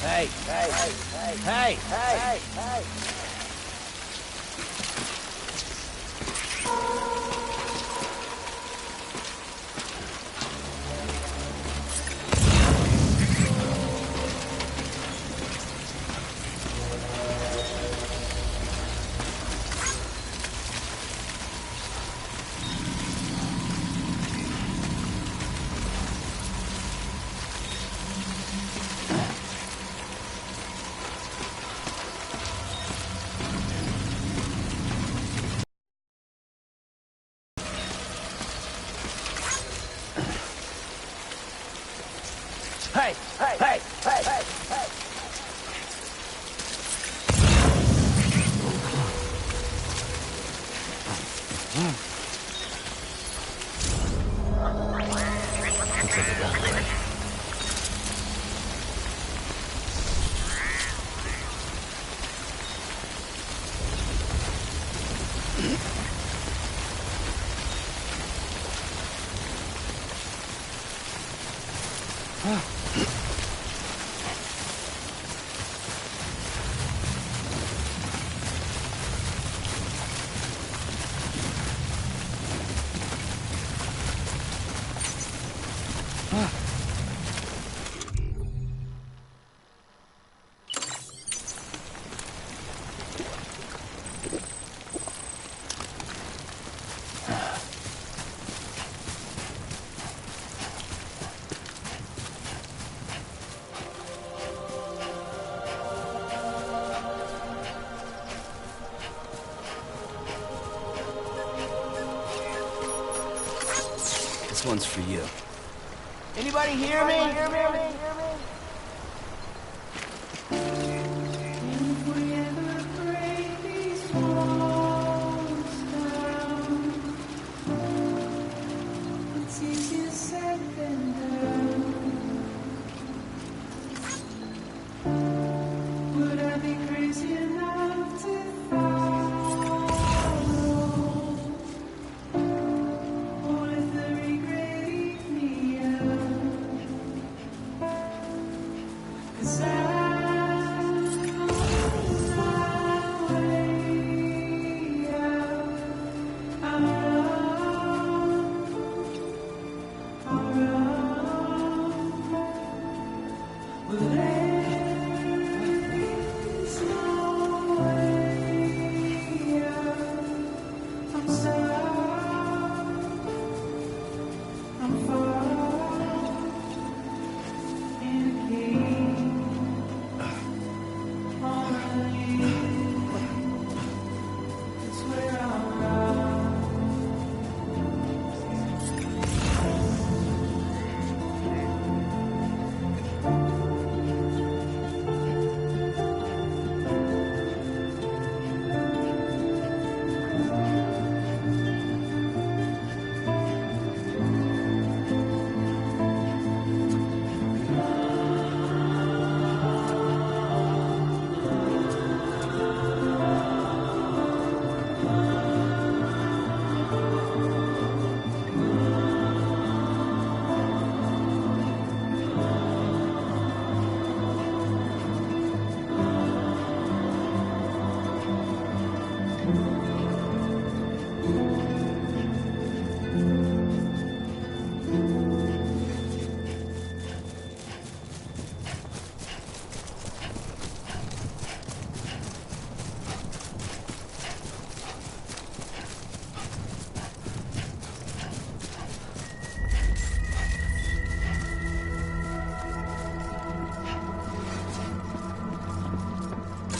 Hey, hey, hey, hey, hey, hey. Hey, hey, hey, hey, hey, hey. Looks like I got it right. This one's for you. Anybody hear me?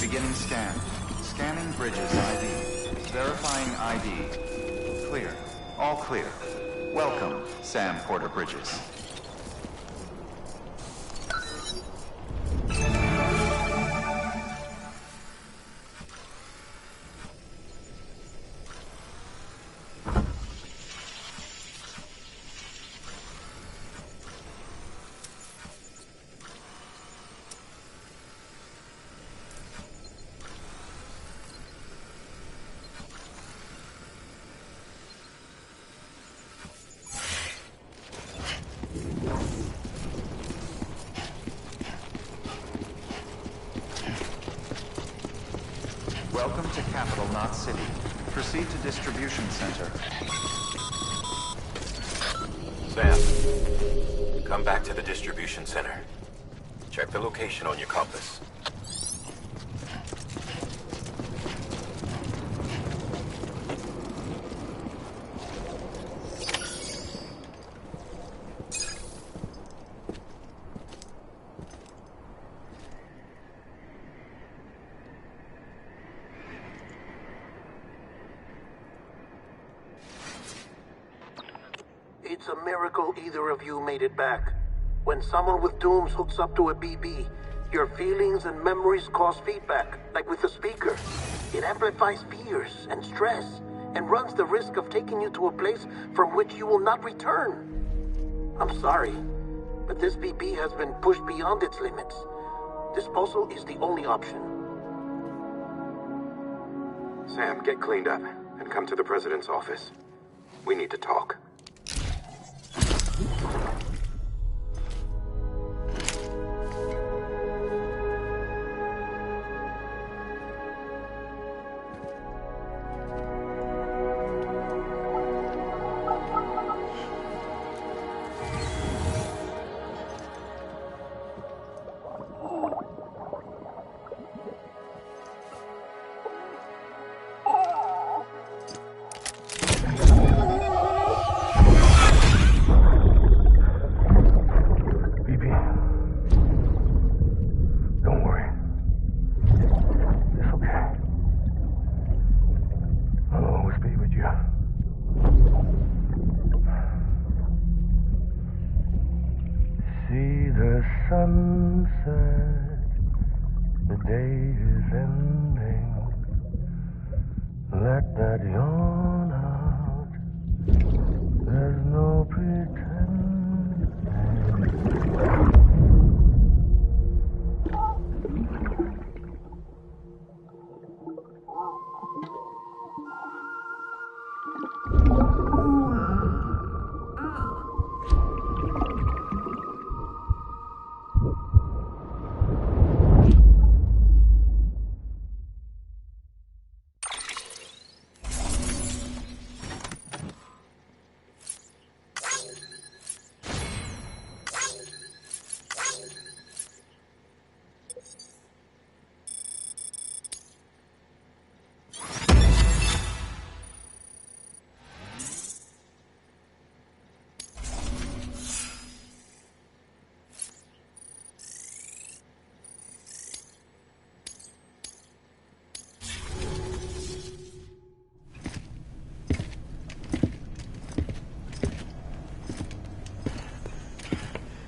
Beginning scan. Scanning bridges ID. Verifying ID. Clear. All clear. Welcome, Sam Porter Bridges. Welcome to Capital, not City. Proceed to Distribution Center. Sam, come back to the distribution center. Check the location on your compass. It's a miracle either of you made it back. When someone with dooms hooks up to a BB, your feelings and memories cause feedback, like with the speaker. It amplifies fears and stress, and runs the risk of taking you to a place from which you will not return. I'm sorry, but this BB has been pushed beyond its limits. Disposal is the only option. Sam, get cleaned up and come to the president's office. We need to talk. see the sunset. The day is ending. Let that yawn out. There's no pretending.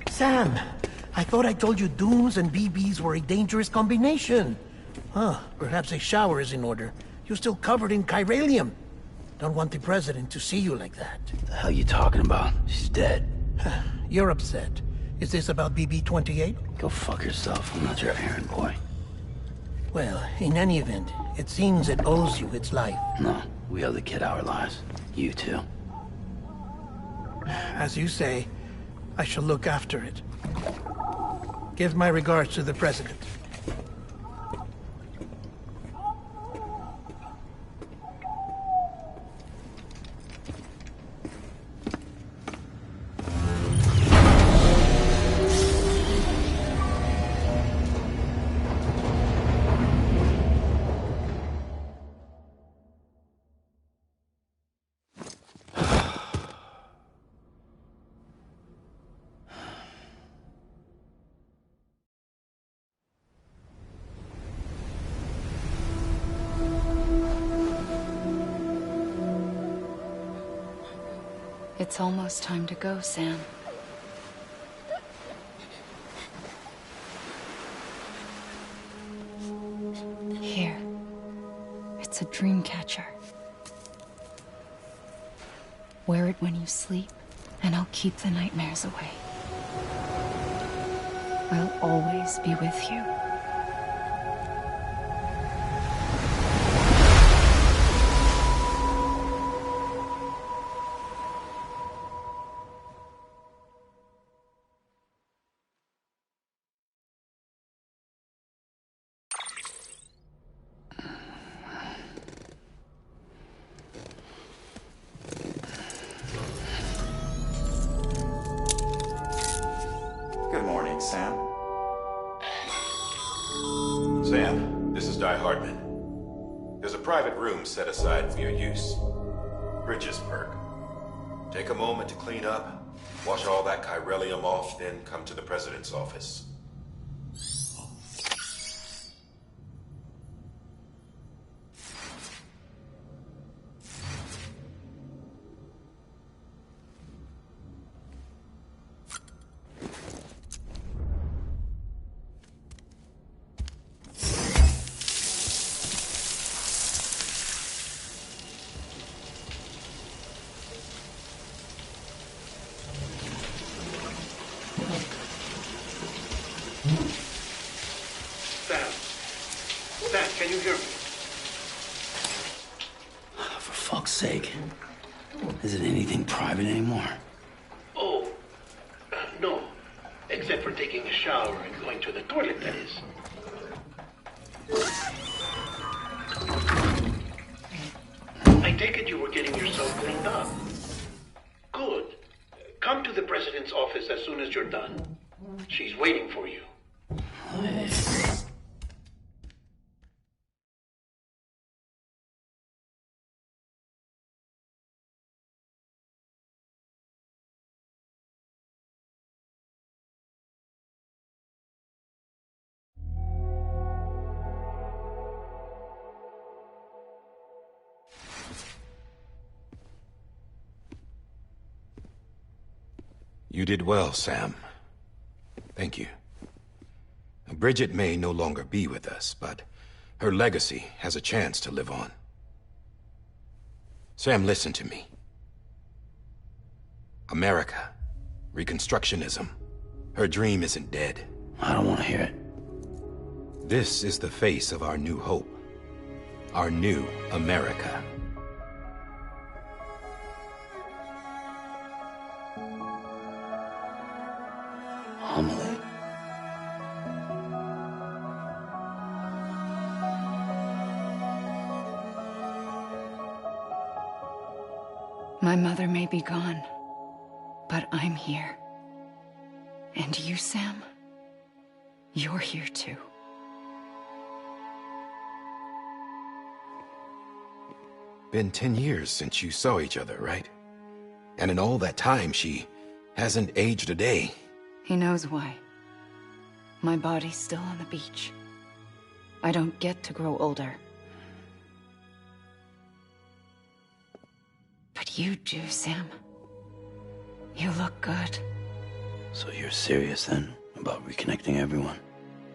Sam, I thought I told you dooms and BBs were a dangerous combination. Huh, perhaps a shower is in order. You're still covered in chiralium. Don't want the president to see you like that. The hell you talking about? She's dead. You're upset. Is this about BB-28? Go fuck yourself. I'm not your errand boy. Well, in any event, it seems it owes you its life. No, we owe the kid our lives. You too. As you say, I shall look after it. Give my regards to the president. It's almost time to go, Sam. Here. It's a dream catcher. Wear it when you sleep, and I'll keep the nightmares away. I'll always be with you. Good morning, Sam. Sam, this is Di Hartman. There's a private room set aside for your use. Bridges perk. Take a moment to clean up, wash all that chiralium off, then come to the president's office. Sam, can you hear me? For fuck's sake. Is it anything private anymore? Oh, no. Except for taking a shower and going to the toilet, that is. I take it you were getting yourself cleaned up. Good. Come to the president's office as soon as you're done. She's waiting for you. You did well, Sam. Thank you. Bridget may no longer be with us, but her legacy has a chance to live on. Sam, listen to me. America, Reconstructionism. Her dream isn't dead. I don't want to hear it. This is the face of our new hope. Our new America. Amelie. My mother may be gone, but I'm here. And you, Sam, you're here too. Been 10 years since you saw each other, right? And in all that time, she hasn't aged a day. He knows why. My body's still on the beach. I don't get to grow older. But you do, Sam. You look good. So you're serious then about reconnecting everyone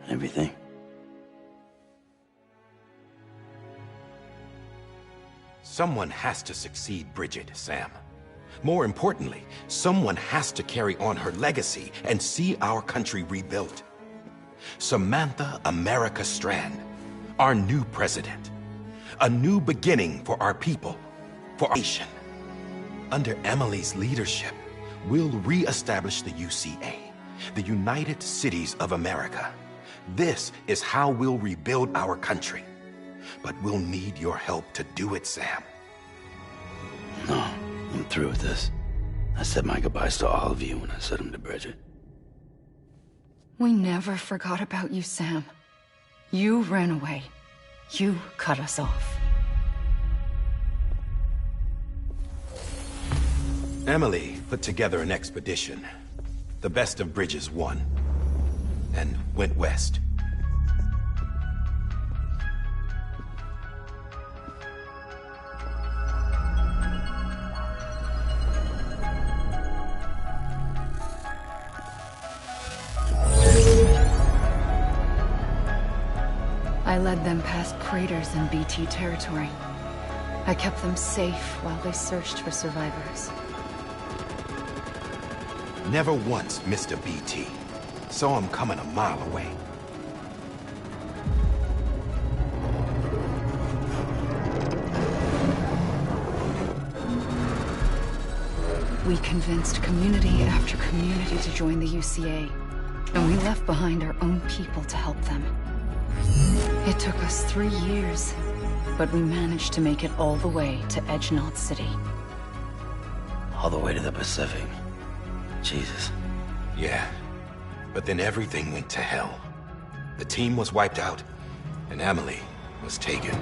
and everything? Someone has to succeed Bridget, Sam. More importantly, someone has to carry on her legacy and see our country rebuilt. Samantha America Strand, our new president. A new beginning for our people, for our nation. Under Emily's leadership, we'll re-establish the UCA, the United Cities of America. This is how we'll rebuild our country. But we'll need your help to do it, Sam. No, I'm through with this. I said my goodbyes to all of you when I said them to Bridget. We never forgot about you, Sam. You ran away. You cut us off. Emily put together an expedition. The best of Bridges won. And went west. I led them past craters in BT territory. I kept them safe while they searched for survivors. Never once missed a BT. Saw him coming a mile away. We convinced community after community to join the UCA, and we left behind our own people to help them. It took us 3 years, but we managed to make it all the way to Edgenaught City. All the way to the Pacific. Jesus. Yeah, but then everything went to hell. The team was wiped out, and Emily was taken.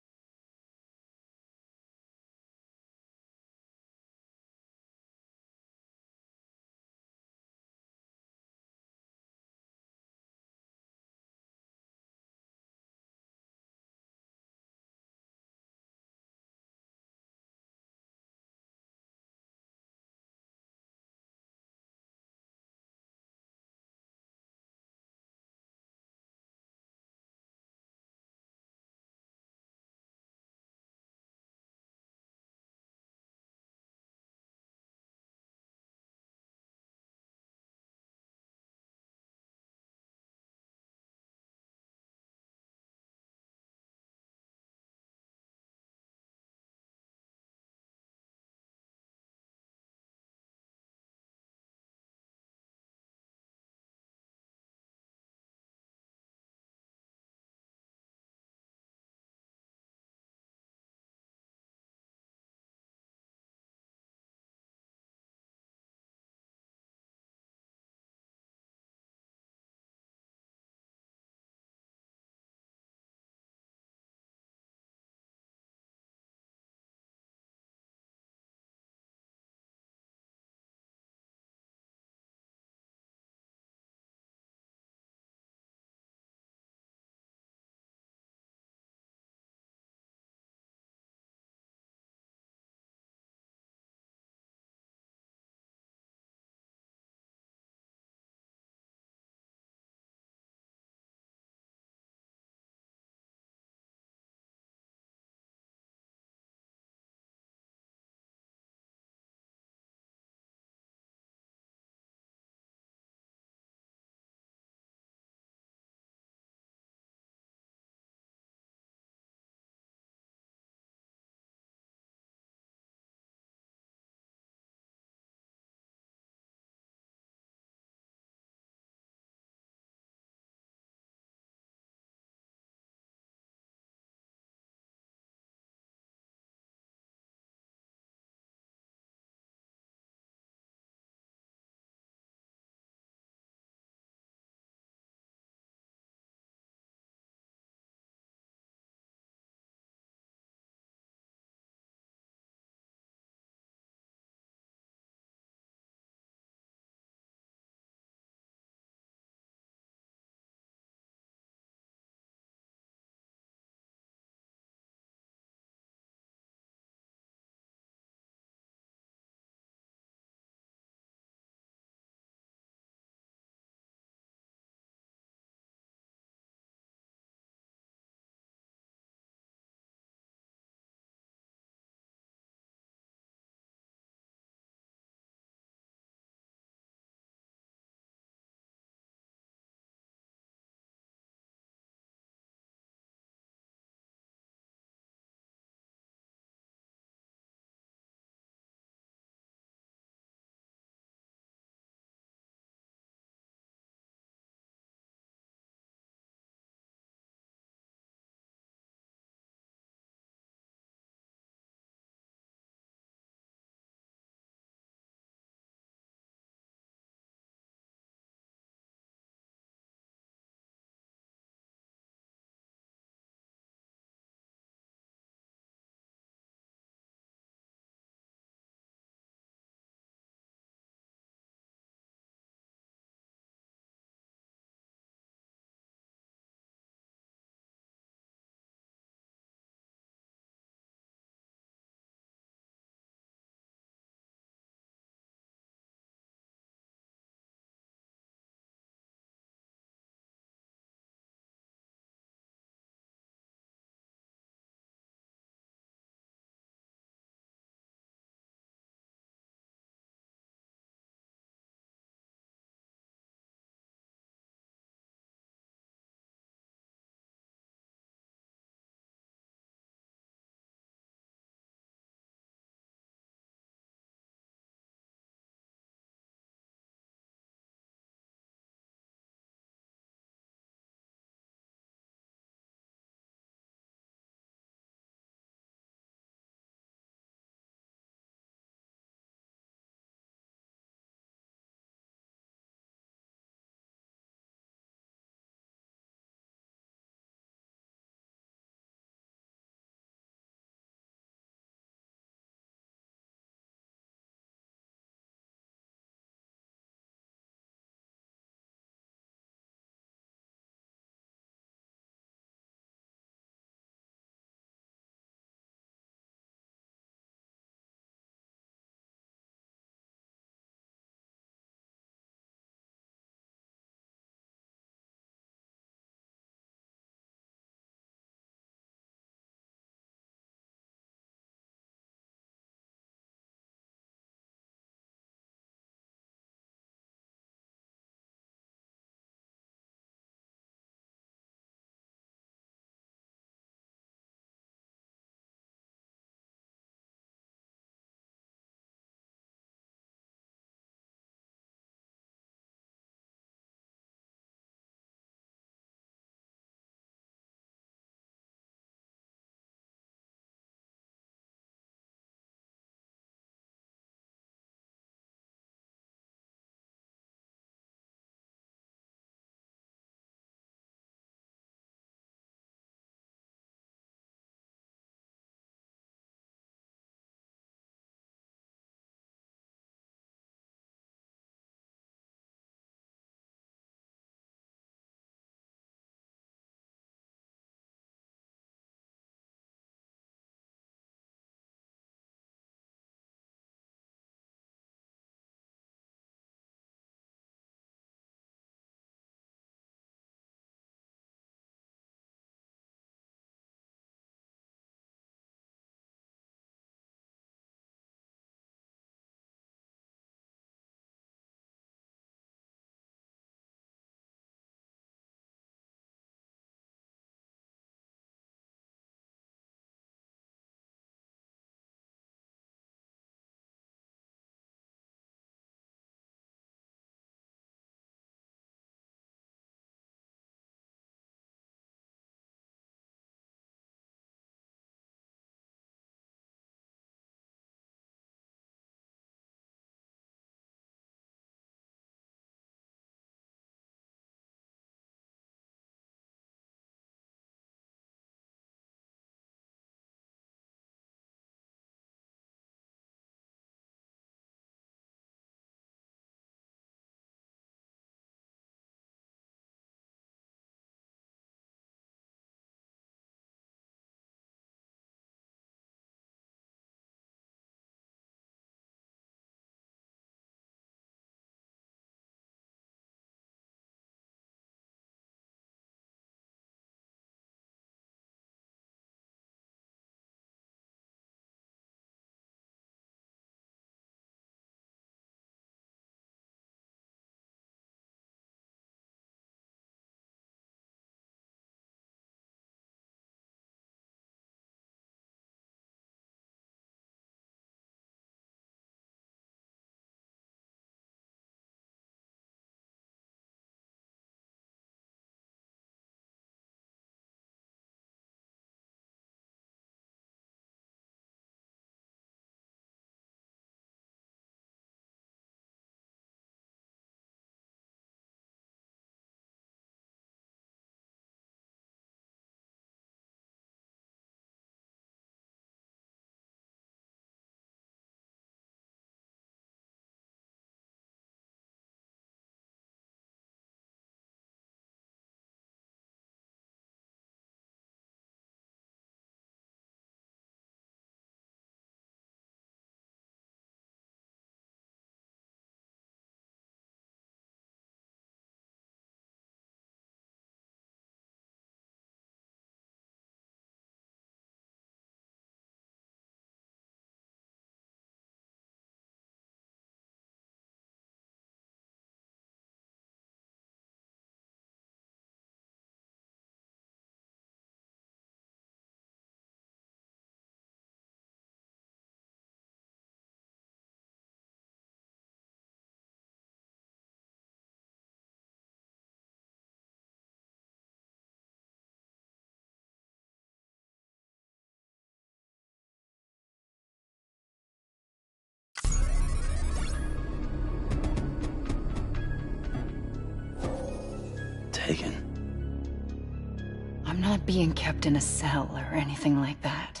not being kept in a cell or anything like that.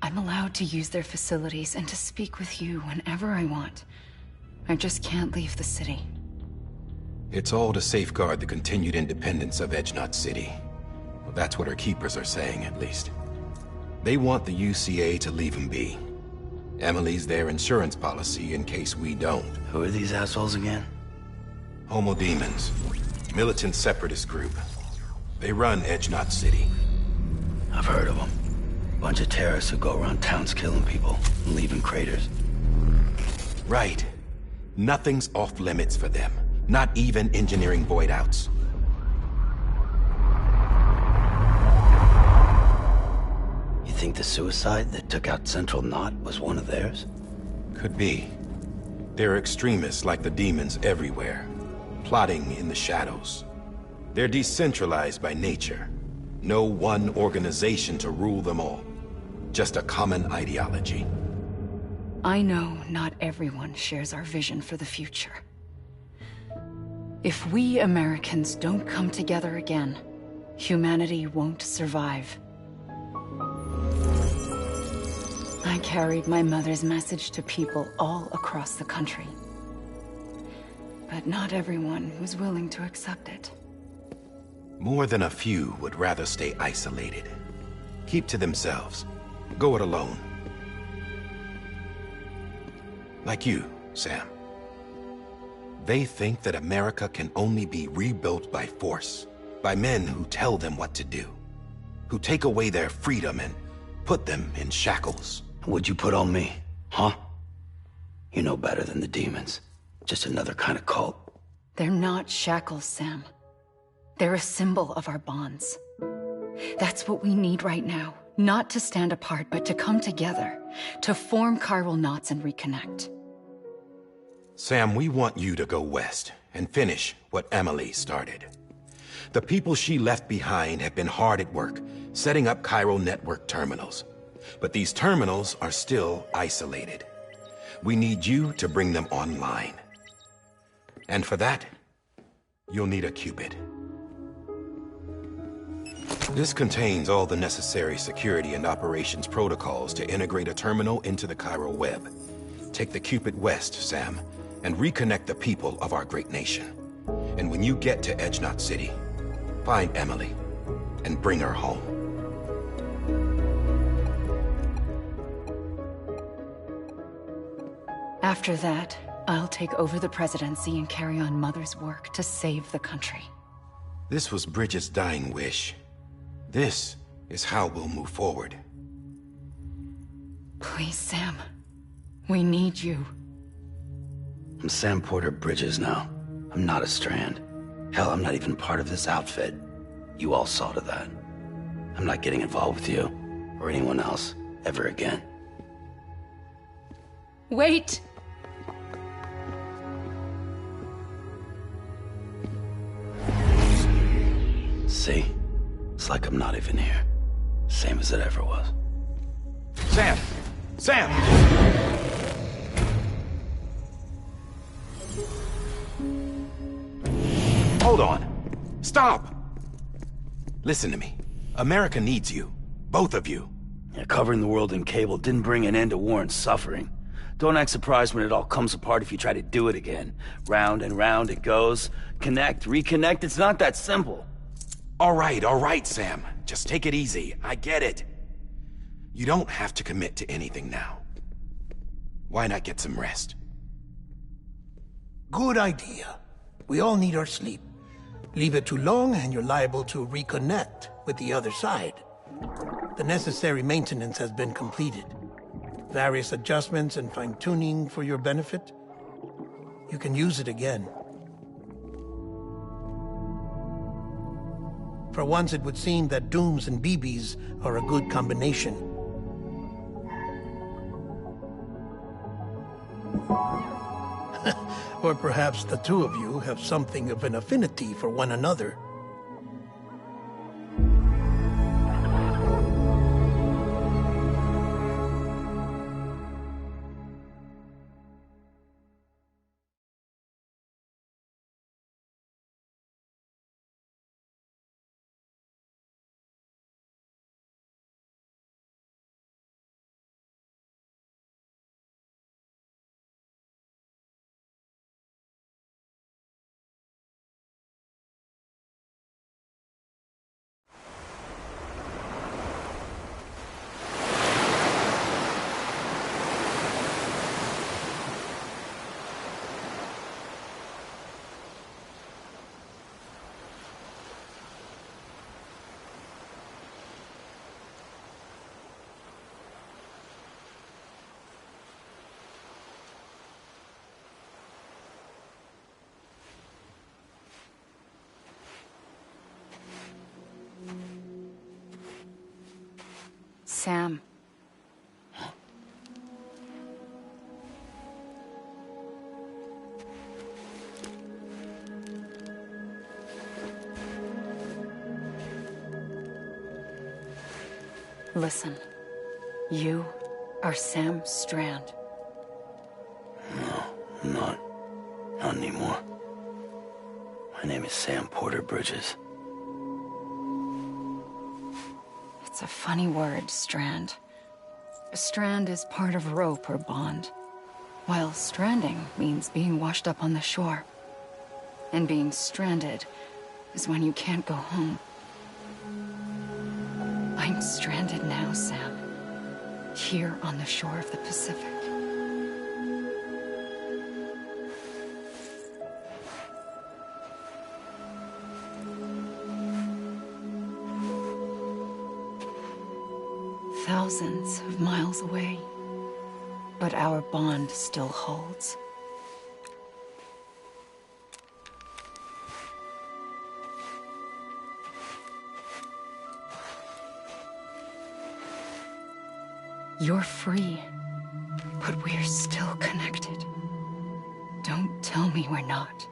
I'm allowed to use their facilities and to speak with you whenever I want. I just can't leave the city. It's all to safeguard the continued independence of Edgenot City. Well, that's what our keepers are saying, at least. They want the UCA to leave them be. Emily's their insurance policy in case we don't. Who are these assholes again? Homo Demons. Militant separatist group. They run Edgenot City. I've heard of them. Bunch of terrorists who go around towns killing people and leaving craters. Right. Nothing's off limits for them. Not even engineering void outs. You think the suicide that took out Central Knot was one of theirs? Could be. There are extremists like the demons everywhere, plotting in the shadows. They're decentralized by nature. No one organization to rule them all. Just a common ideology. I know not everyone shares our vision for the future. If we Americans don't come together again, humanity won't survive. I carried my mother's message to people all across the country. But not everyone was willing to accept it. More than a few would rather stay isolated. Keep to themselves. Go it alone. Like you, Sam. They think that America can only be rebuilt by force, by men who tell them what to do, who take away their freedom and put them in shackles. What'd you put on me, huh? You know better than the demons. Just another kind of cult. They're not shackles, Sam. They're a symbol of our bonds. That's what we need right now. Not to stand apart, but to come together. To form chiral knots and reconnect. Sam, we want you to go west and finish what Emily started. The people she left behind have been hard at work, setting up chiral network terminals. But these terminals are still isolated. We need you to bring them online. And for that, you'll need a Cupid. This contains all the necessary security and operations protocols to integrate a terminal into the chiral web. Take the Cupid west, Sam, and reconnect the people of our great nation. And when you get to Edgenot City, find Emily and bring her home. After that, I'll take over the presidency and carry on Mother's work to save the country. This was Bridget's dying wish. This is how we'll move forward. Please, Sam. We need you. I'm Sam Porter Bridges now. I'm not a Strand. Hell, I'm not even part of this outfit. You all saw to that. I'm not getting involved with you, or anyone else, ever again. Wait! See? It's like I'm not even here. Same as it ever was. Sam! Sam! Hold on. Stop! Listen to me. America needs you. Both of you. Yeah, covering the world in cable didn't bring an end to war and suffering. Don't act surprised when it all comes apart if you try to do it again. Round and round it goes. Connect, reconnect, it's not that simple. All right, Sam. Just take it easy. I get it. You don't have to commit to anything now. Why not get some rest? Good idea. We all need our sleep. Leave it too long and you're liable to reconnect with the other side. The necessary maintenance has been completed. Various adjustments and fine-tuning for your benefit. You can use it again. For once, it would seem that Dooms and BBs are a good combination. Or perhaps the two of you have something of an affinity for one another. Sam. Listen, you are Sam Strand. No, I'm not. Not anymore. My name is Sam Porter Bridges. It's a funny word, Strand. A strand is part of rope or bond, while stranding means being washed up on the shore. And being stranded is when you can't go home. I'm stranded now, Sam. Here on the shore of the Pacific. Thousands of miles away. But our bond still holds. You're free, but we're still connected. Don't tell me we're not.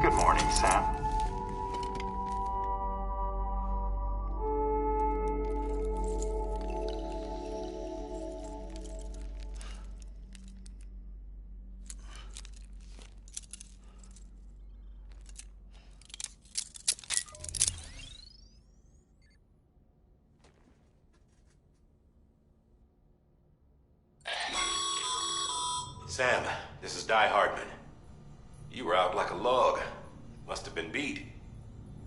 Good morning, Sam. Sam, this is Di Hardman. You were out like a log. Must have been beat.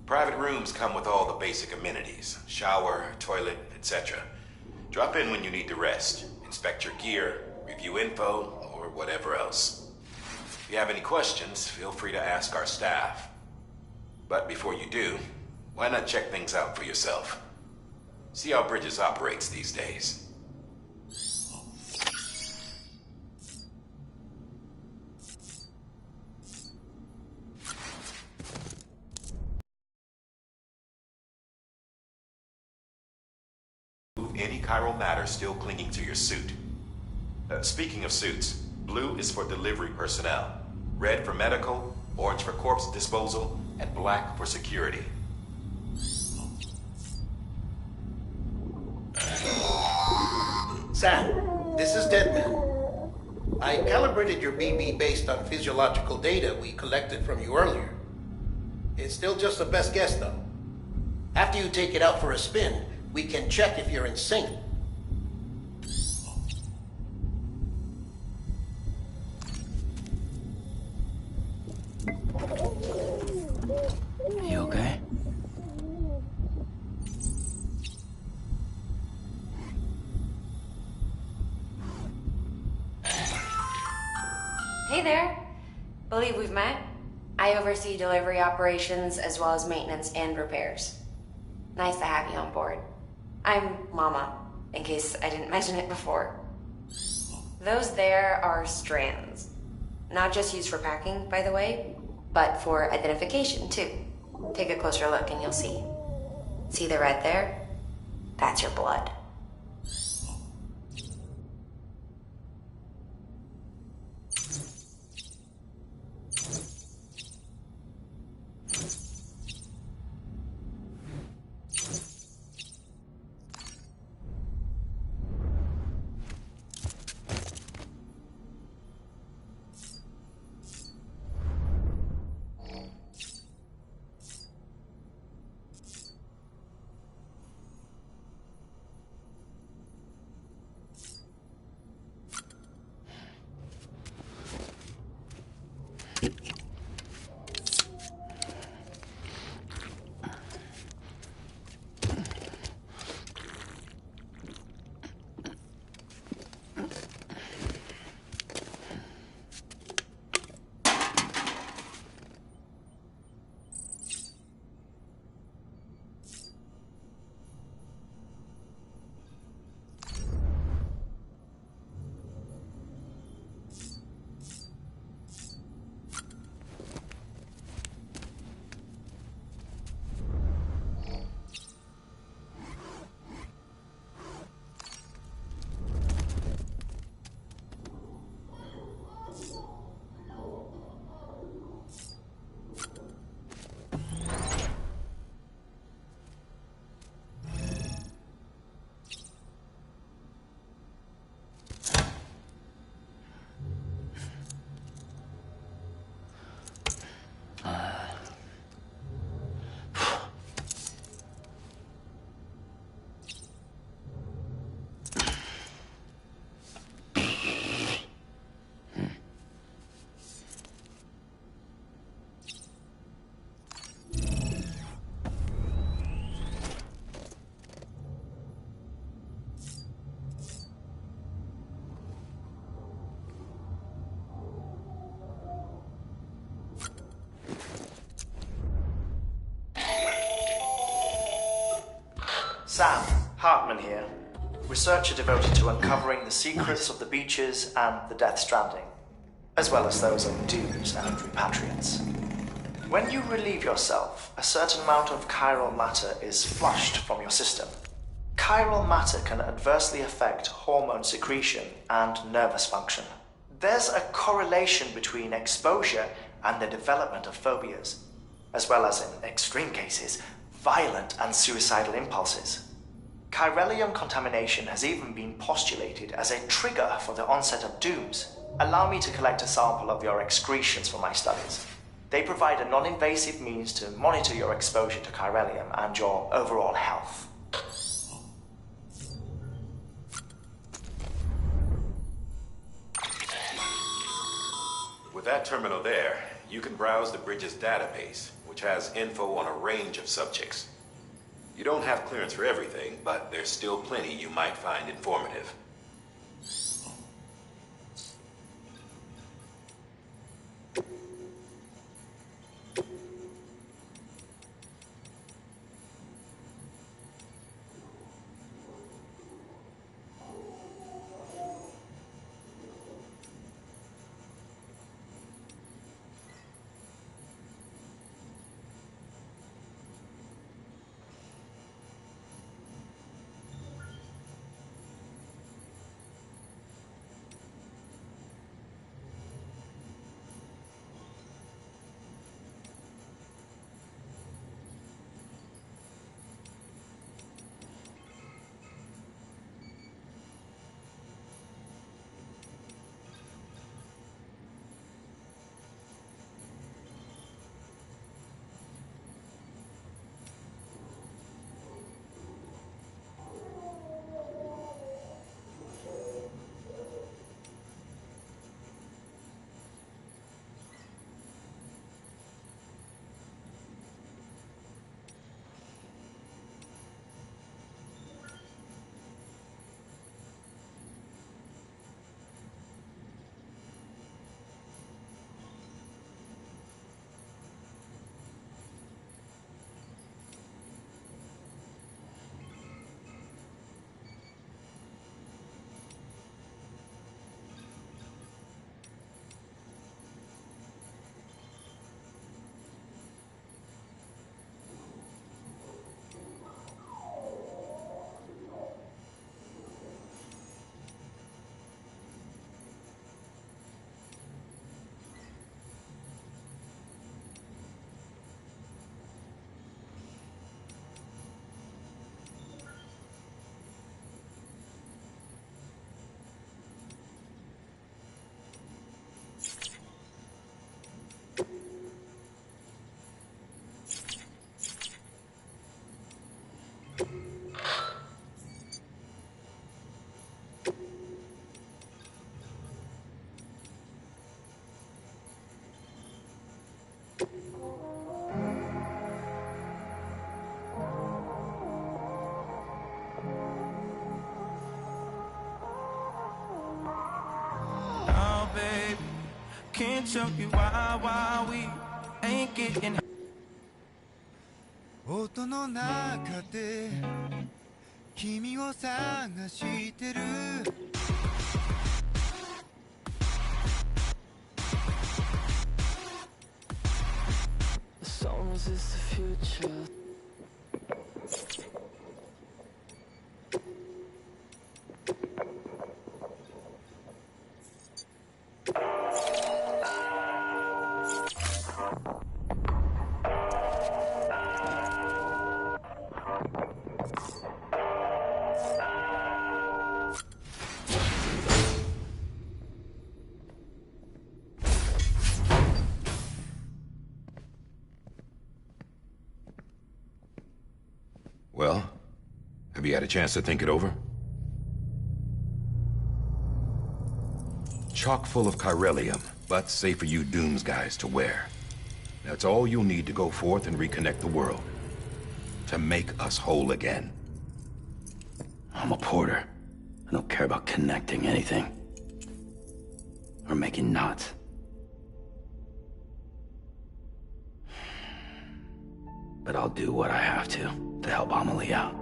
Private rooms come with all the basic amenities. Shower, toilet, etc. Drop in when you need to rest. Inspect your gear, review info, or whatever else. If you have any questions, feel free to ask our staff. But before you do, why not check things out for yourself? See how Bridges operates these days. Any chiral matter still clinging to your suit. Speaking of suits, blue is for delivery personnel, red for medical, orange for corpse disposal, and black for security. Sam, this is Deadman. I calibrated your BB based on physiological data we collected from you earlier. It's still just a best guess, though. After you take it out for a spin, we can check if you're in sync. You okay? Hey there. Believe we've met. I oversee delivery operations as well as maintenance and repairs. Nice to have you on board. I'm Mama, in case I didn't mention it before. Those there are strands. Not just used for packing, by the way, but for identification, too. Take a closer look and you'll see. See the red there? That's your blood. Sam, Hartman here. Researcher devoted to uncovering the secrets of the beaches and the Death Stranding, as well as those of dooms and repatriates. When you relieve yourself, a certain amount of chiral matter is flushed from your system. Chiral matter can adversely affect hormone secretion and nervous function. There's a correlation between exposure and the development of phobias, as well as, in extreme cases, violent and suicidal impulses. Chiralium contamination has even been postulated as a trigger for the onset of dooms. Allow me to collect a sample of your excretions for my studies. They provide a non-invasive means to monitor your exposure to chiralium and your overall health. With that terminal there, you can browse the bridge's database, which has info on a range of subjects. You don't have clearance for everything, but there's still plenty you might find informative. Oh, baby, can't show you why we ain't getting. 音の中で君を探してる The songs is the future. Well, have you had a chance to think it over? Chock full of chiralium, but safe for you Dooms guys to wear. That's all you'll need to go forth and reconnect the world. To make us whole again. I'm a porter. I don't care about connecting anything. Or making knots. But I'll do what I have to help Amelie out.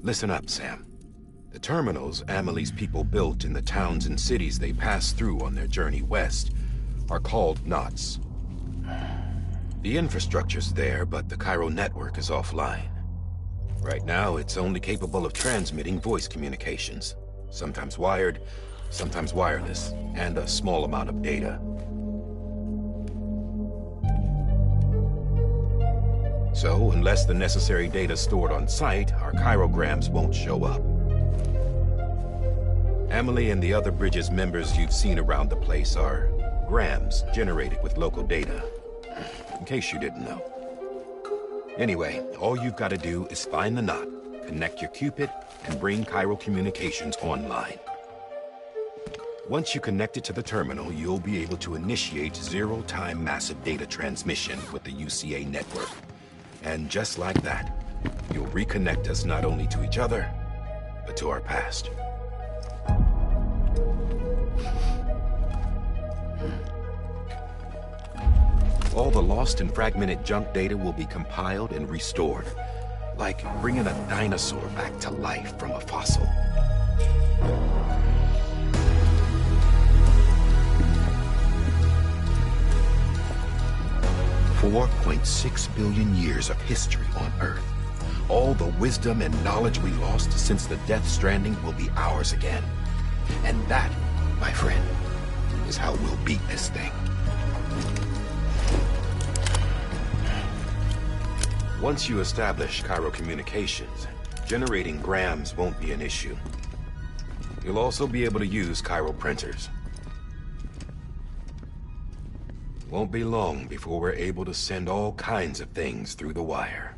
Listen up, Sam. The terminals Amelie's people built in the towns and cities they passed through on their journey west are called knots. The infrastructure's there, but the Cairo network is offline. Right now, it's only capable of transmitting voice communications, sometimes wired, sometimes wireless, and a small amount of data. So, unless the necessary data stored on site, our chirograms won't show up. Amelie and the other Bridges members you've seen around the place are grams generated with local data, in case you didn't know. Anyway, all you've got to do is find the knot, connect your Cupid, and bring Cairo Communications online. Once you connect it to the terminal, you'll be able to initiate zero-time massive data transmission with the UCA network. And just like that, you'll reconnect us not only to each other, but to our past. All the lost and fragmented junk data will be compiled and restored, like bringing a dinosaur back to life from a fossil. $4.6 billion years of history on Earth. All the wisdom and knowledge we lost since the Death Stranding will be ours again. And that, my friend, is how we'll beat this thing. Once you establish Cairo Communications, generating grams won't be an issue. You'll also be able to use Cairo printers. Won't be long before we're able to send all kinds of things through the wire.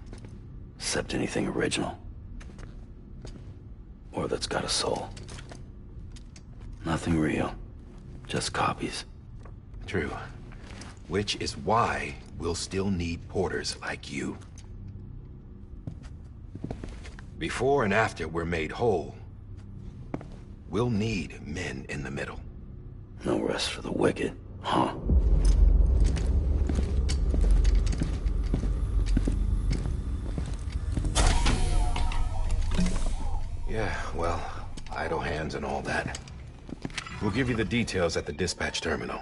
Except anything original. Or that's got a soul. Nothing real. Just copies. True. Which is why we'll still need porters like you. Before and after we're made whole, we'll need men in the middle. No rest for the wicked, huh? Yeah, well, idle hands and all that. We'll give you the details at the dispatch terminal.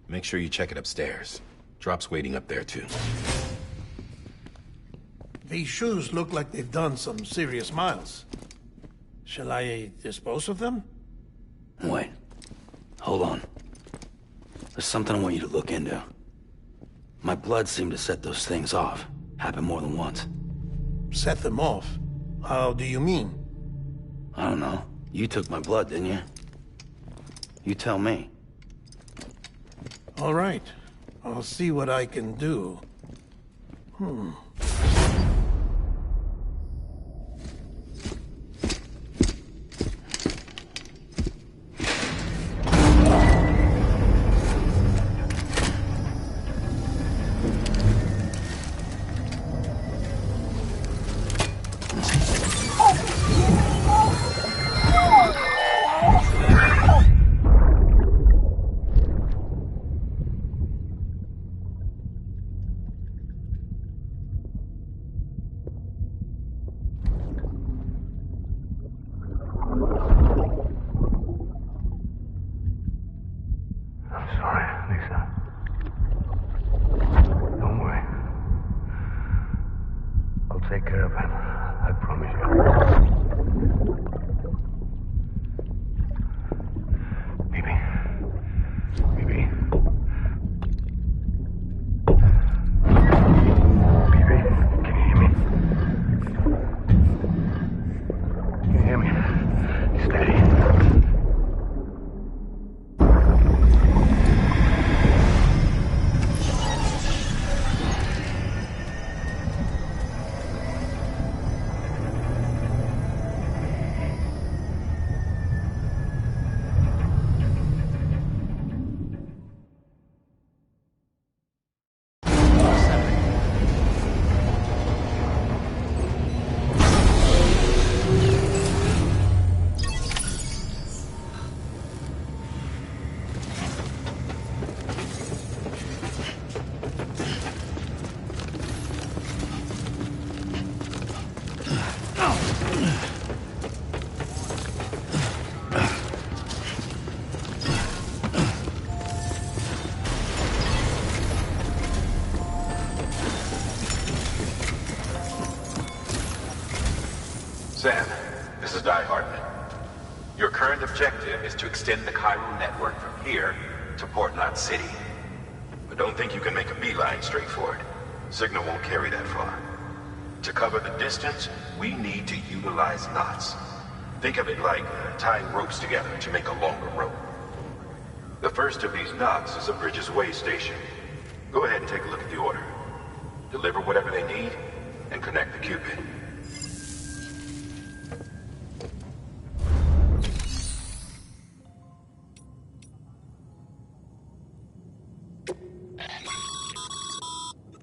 Make sure you check it upstairs. Drop's waiting up there, too. These shoes look like they've done some serious miles. Shall I dispose of them? Wait. Hold on. There's something I want you to look into. My blood seemed to set those things off. Happened more than once. Set them off? How do you mean? I don't know. You took my blood, didn't you? You tell me. All right. I'll see what I can do. Take care of him. I promise you. Baby. Baby. Baby, can you hear me? Can you hear me? Steady. objective is to extend the Cairo network from here to Port Knot City. But don't think you can make a beeline straight for it. Signal won't carry that far. To cover the distance, we need to utilize knots. Think of it like tying ropes together to make a longer rope. The first of these knots is a Bridges way station. Go ahead and take a look at the order. Deliver whatever they need, and connect the Cupid.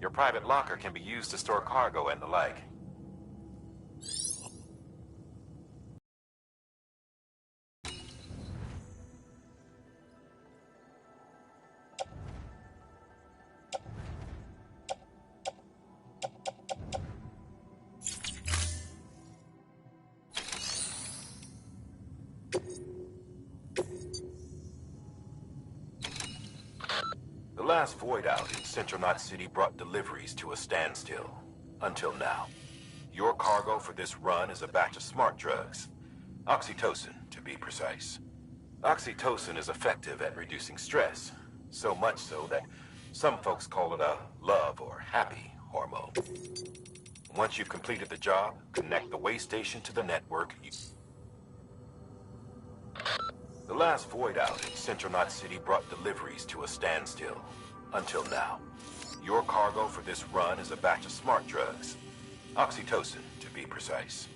Your private locker can be used to store cargo and the like. The last void out in Central Knot City brought deliveries to a standstill. Until now. Your cargo for this run is a batch of smart drugs. Oxytocin, to be precise. Oxytocin is effective at reducing stress. So much so that some folks call it a love or happy hormone. Once you've completed the job, connect the way station to the network. The last void out in Central Knot City brought deliveries to a standstill. Until now. Your cargo for this run is a batch of smart drugs. Oxytocin, to be precise.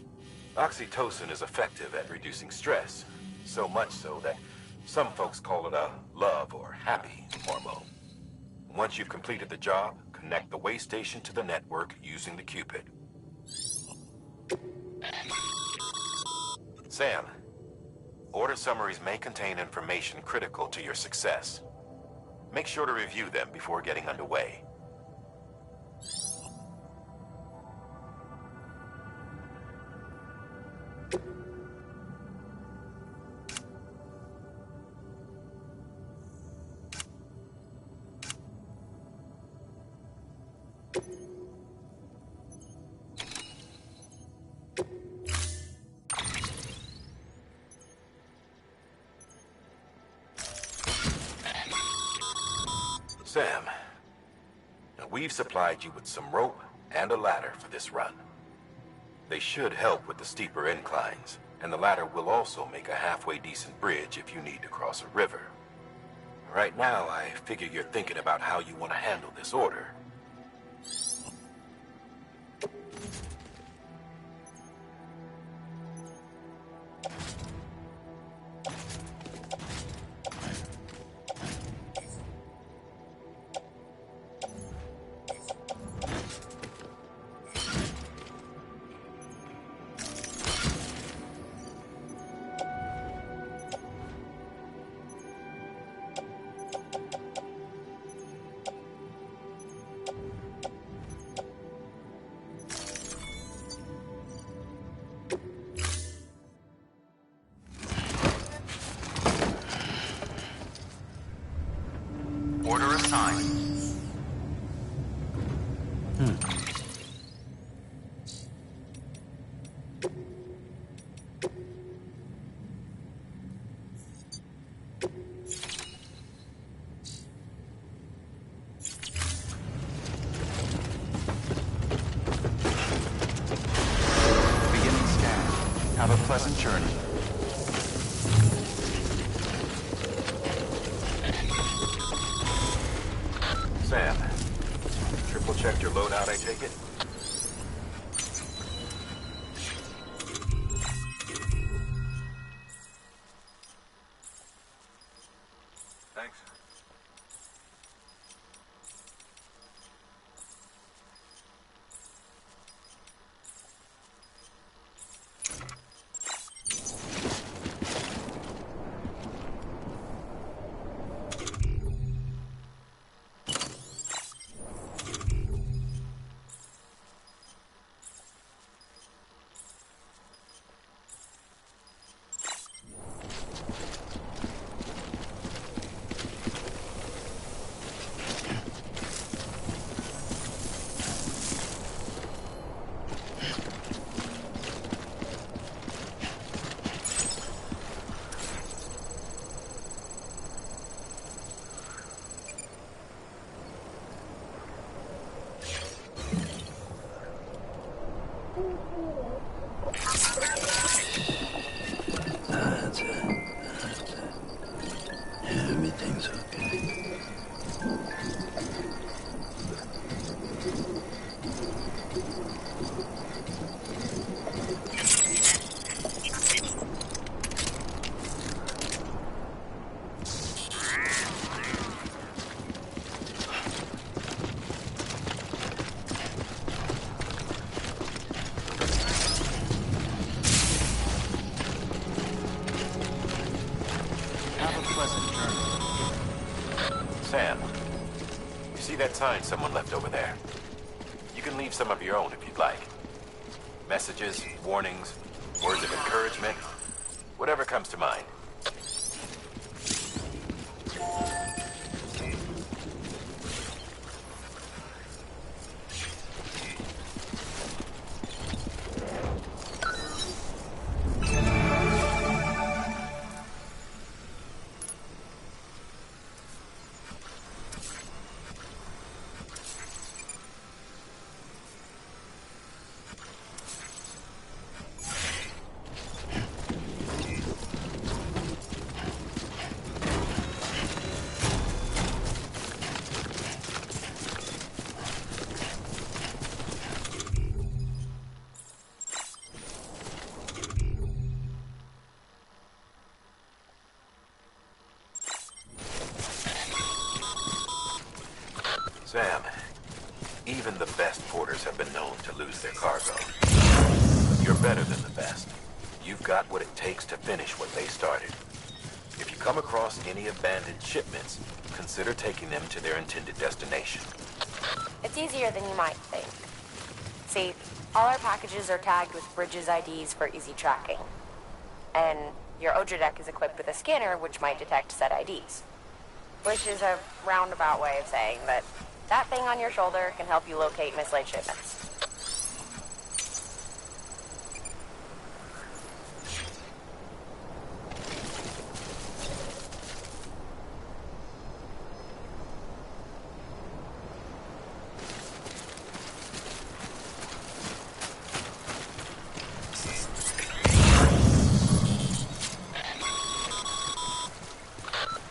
Oxytocin is effective at reducing stress. So much so that some folks call it a love or happy hormone. Once you've completed the job, connect the way station to the network using the Cupid. Sam. Order summaries may contain information critical to your success. Make sure to review them before getting underway. Sam, now we've supplied you with some rope and a ladder for this run. They should help with the steeper inclines, and the ladder will also make a halfway decent bridge if you need to cross a river. Right now, I figure you're thinking about how you want to handle this order. Order assigned. Beginning scan. Have a pleasant journey. Sam, triple checked your loadout, I take it? Thanks. Everything's okay. Sam, you see that sign someone left over there? You can leave some of your own if you'd like. Messages, warnings, words of encouragement, whatever comes to mind. Sam, even the best porters have been known to lose their cargo. You're better than the best. You've got what it takes to finish what they started. If you come across any abandoned shipments, consider taking them to their intended destination. It's easier than you might think. See, all our packages are tagged with Bridges IDs for easy tracking. And your Odra deck is equipped with a scanner which might detect said IDs. Which is a roundabout way of saying that that thing on your shoulder can help you locate mislaid shipments.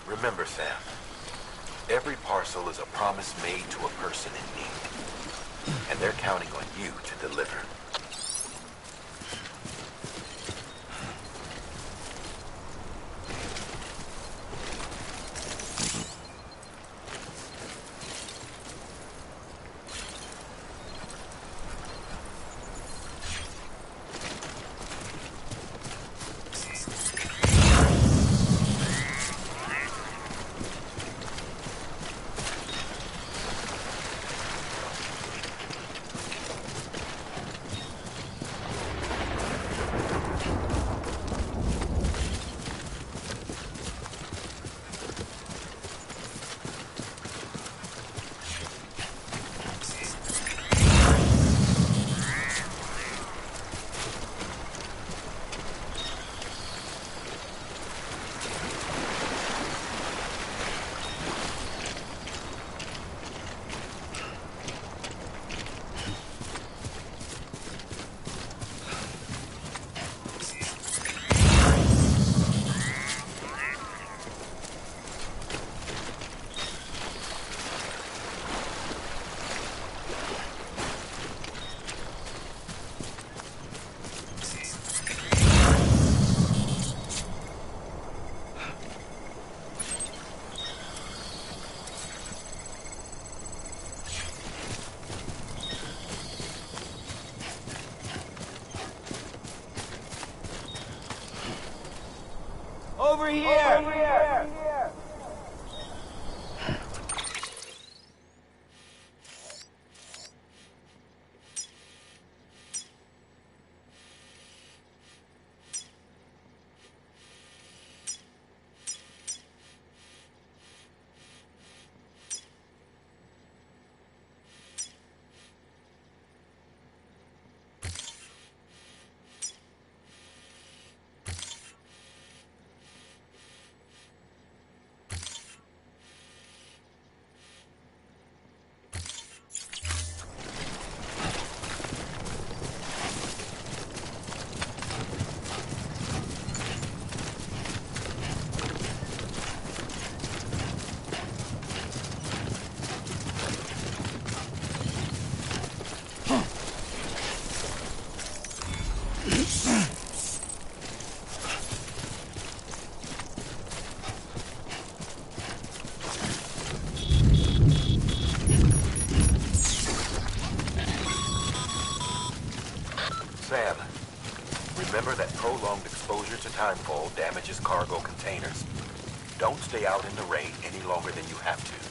Remember, Sam, every parcel is a promise made to a person in need, and they're counting on you to deliver. Over here! Over here! Remember that prolonged exposure to timefall damages cargo containers. Don't stay out in the rain any longer than you have to.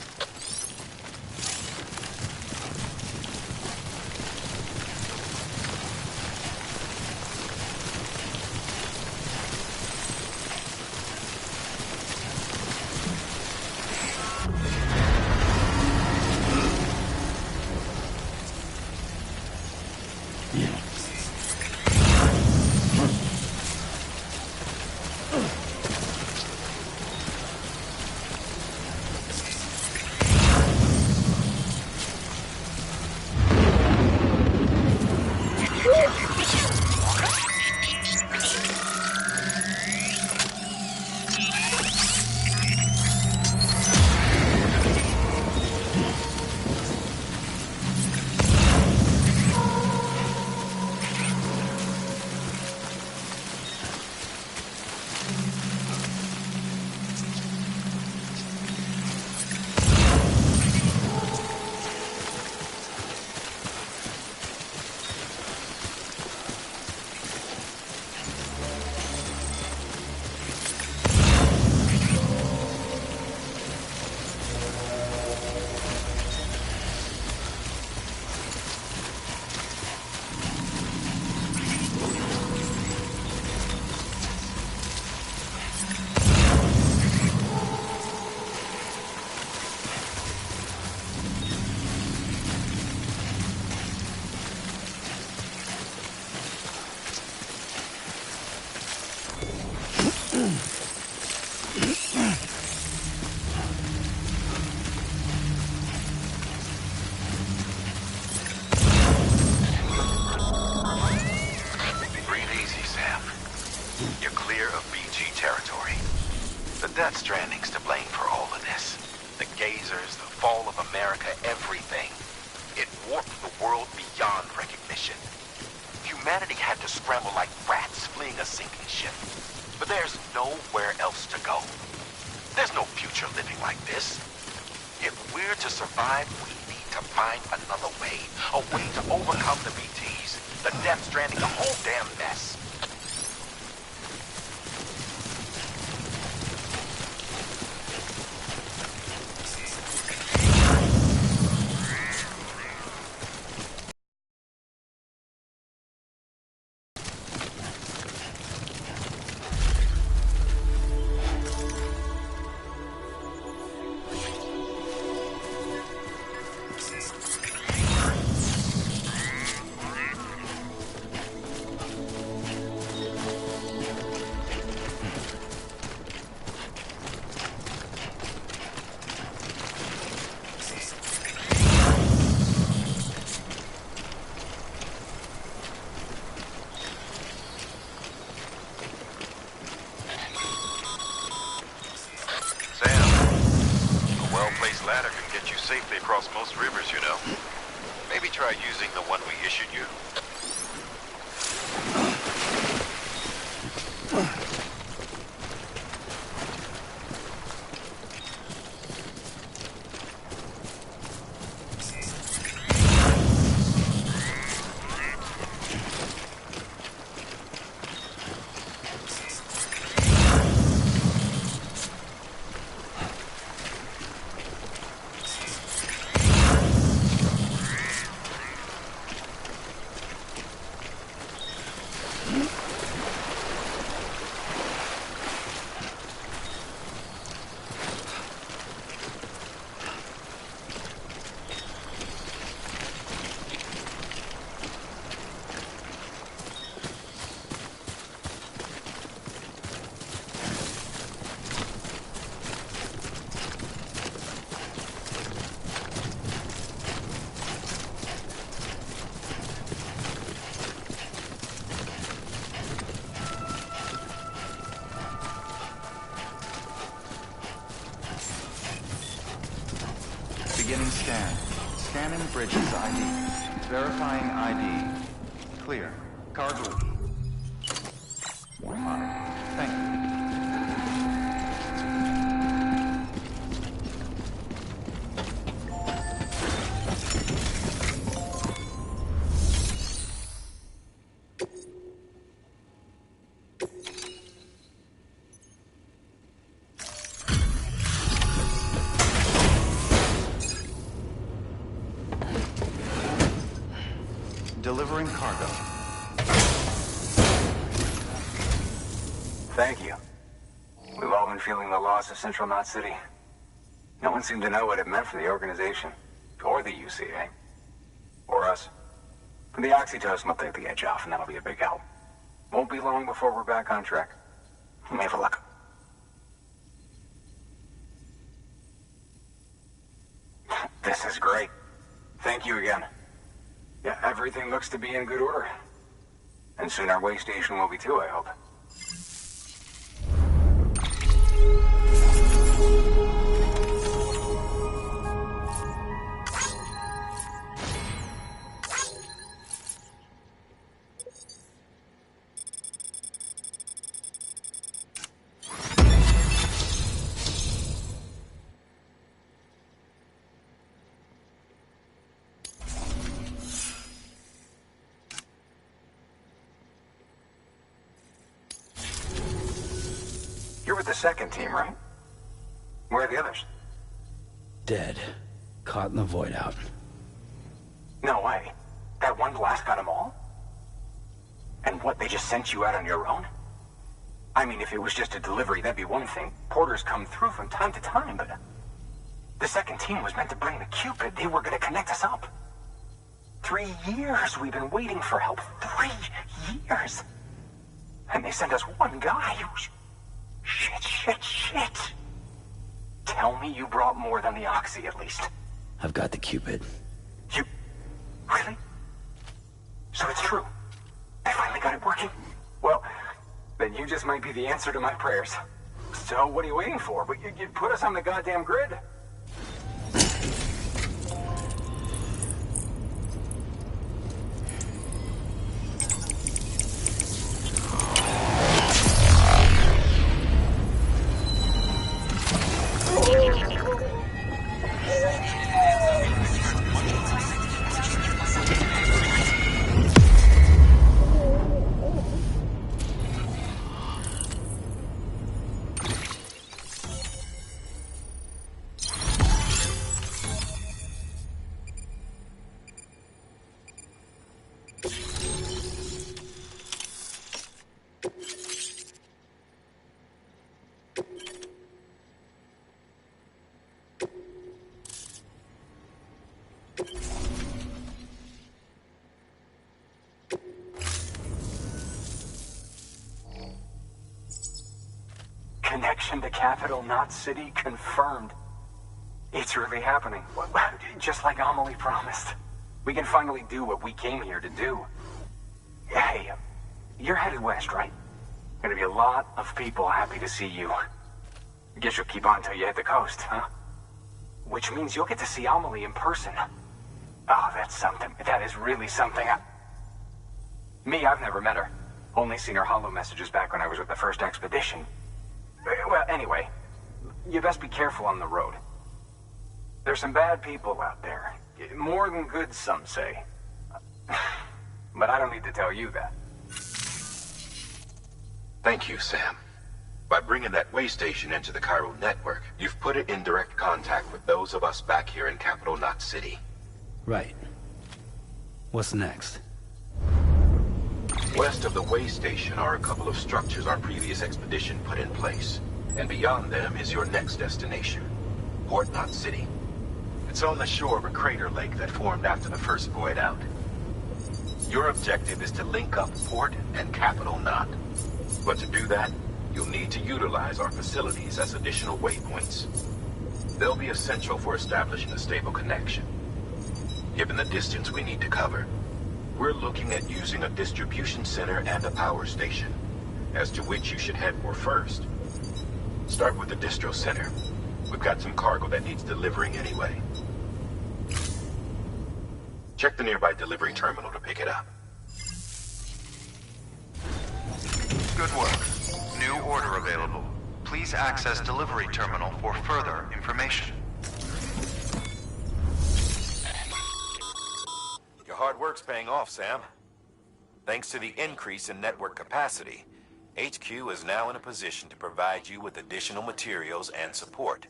That Stranding's to blame for all of this. The gazers, the fall of America, everything. It warped the world beyond recognition. Humanity had to scramble like rats fleeing a sinking ship. But there's nowhere else to go. There's no future living like this. If we're to survive, we need to find another way. A way to overcome the BTs, the Death Stranding, the whole damn mess. Safely across most rivers, you know. Maybe try using the one we issued you. Beginning scan. Scanning Bridges ID. Verifying ID. Clear. Cargo. Thank you. Delivering cargo. Thank you. We've all been feeling the loss of Central Knot City. No one seemed to know what it meant for the organization, or the UCA, or us. The oxytocin will take the edge off, and that'll be a big help. Won't be long before we're back on track. We may have luck. This is great. Thank you again. Yeah, everything looks to be in good order. And soon our way station will be too, I hope. You're with the second team, right? Where are the others? Dead. Caught in the void out. No way. That one blast got them all? And what, they just sent you out on your own? I mean, if it was just a delivery, that'd be one thing. Porters come through from time to time, but... The second team was meant to bring the Cupid. They were gonna connect us up. 3 years we've been waiting for help. 3 years! And they sent us one guy who's... Shit. Tell me you brought more than the Oxy, at least. I've got the Cupid. You... Really? So it's true. They finally got it working? Well, then you just might be the answer to my prayers. So what are you waiting for? But you put us on the goddamn grid. Connection to Capital Knot City confirmed. It's really happening. Just like Amelie promised. We can finally do what we came here to do. Hey, you're headed west, right? Gonna be a lot of people happy to see you. Guess you'll keep on till you hit the coast, huh? Which means you'll get to see Amelie in person. Oh, that's something. That is really something. Me, I've never met her. Only seen her holo messages back when I was with the first expedition. Well, anyway, you best be careful on the road. There's some bad people out there. More than good, some say. But I don't need to tell you that. Thank you, Sam. By bringing that way station into the Cairo network, you've put it in direct contact with those of us back here in Capital Knot City. Right. What's next? West of the way station are a couple of structures our previous expedition put in place. And beyond them is your next destination, Port Knot City. It's on the shore of a crater lake that formed after the first void out. Your objective is to link up Port and Capital Knot. But to do that, you'll need to utilize our facilities as additional waypoints. They'll be essential for establishing a stable connection. Given the distance we need to cover, we're looking at using a distribution center and a power station, as to which you should head for first. Start with the distro center. We've got some cargo that needs delivering anyway. Check the nearby delivery terminal to pick it up. Good work. New order available. Please access delivery terminal for further information. Your hard work's paying off, Sam. Thanks to the increase in network capacity, HQ is now in a position to provide you with additional materials and support.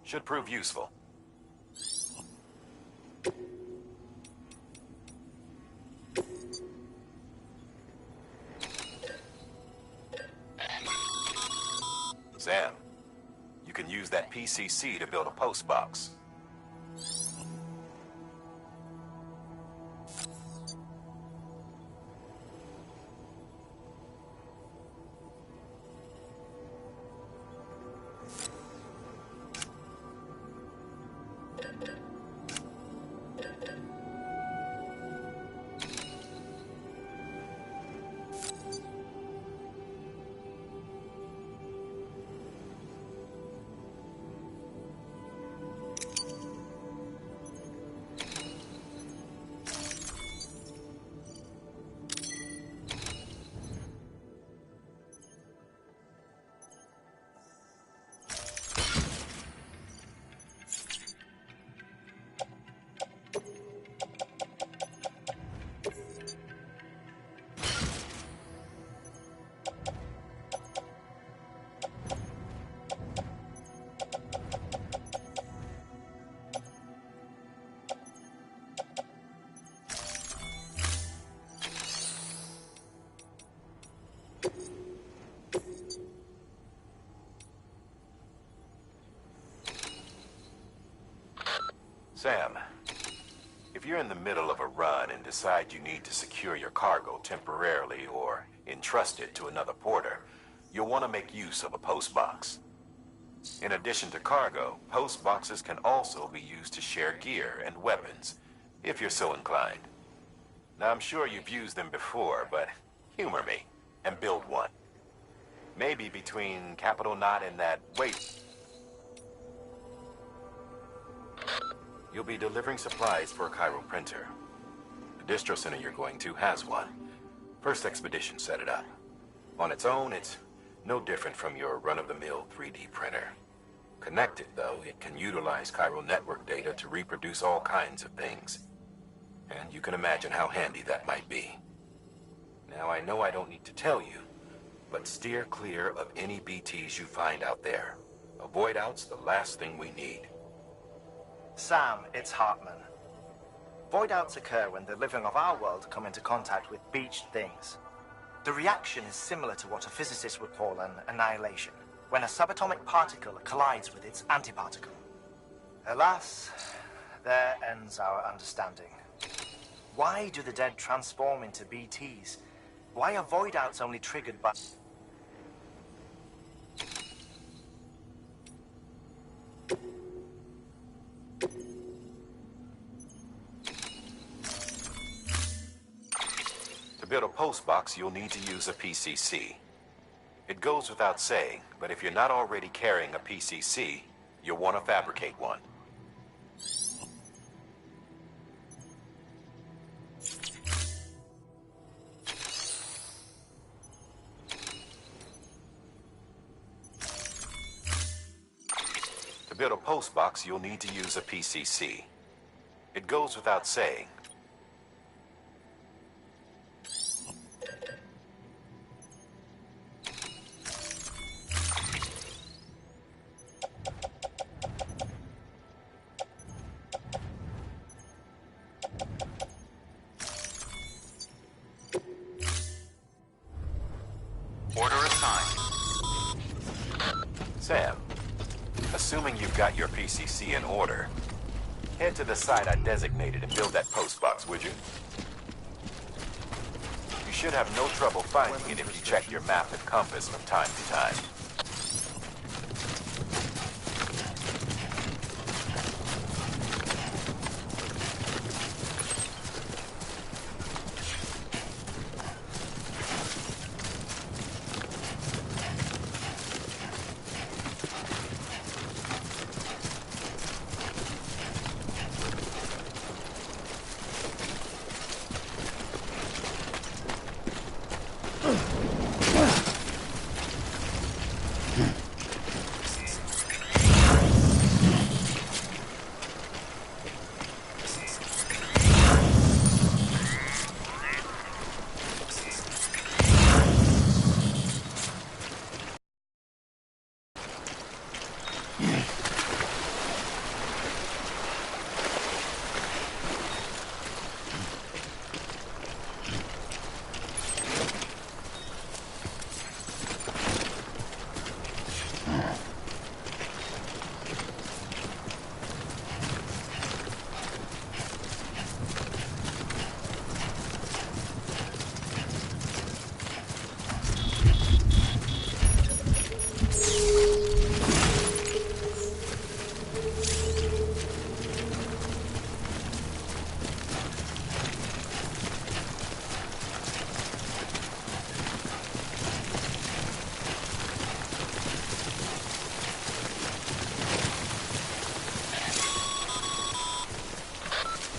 Should prove useful. PCC to build a post box. Sam, if you're in the middle of a run and decide you need to secure your cargo temporarily or entrust it to another porter, you'll want to make use of a post box. In addition to cargo, post boxes can also be used to share gear and weapons, if you're so inclined. Now, I'm sure you've used them before, but humor me and build one. Maybe between Capital Knot and that... Wait. You'll be delivering supplies for a Cairo printer. The distro center you're going to has one. First Expedition set it up. On its own, it's no different from your run-of-the-mill 3D printer. Connected, though, it can utilize Cairo network data to reproduce all kinds of things. And you can imagine how handy that might be. Now, I know I don't need to tell you, but steer clear of any BTs you find out there. Avoid out's the last thing we need. Sam, it's Hartman. Void outs occur when the living of our world come into contact with beached things. The reaction is similar to what a physicist would call an annihilation, when a subatomic particle collides with its antiparticle. Alas, there ends our understanding. Why do the dead transform into BTs? Why are void outs only triggered by... To build a post box, you'll need to use a PCC. It goes without saying, but if you're not already carrying a PCC, you'll want to fabricate one. To build a post box, you'll need to use a PCC. It goes without saying. Order assigned. Sam, assuming you've got your PCC in order, head to the site I designated and build that post box, would you? You should have no trouble finding it if you check your map and compass from time to time.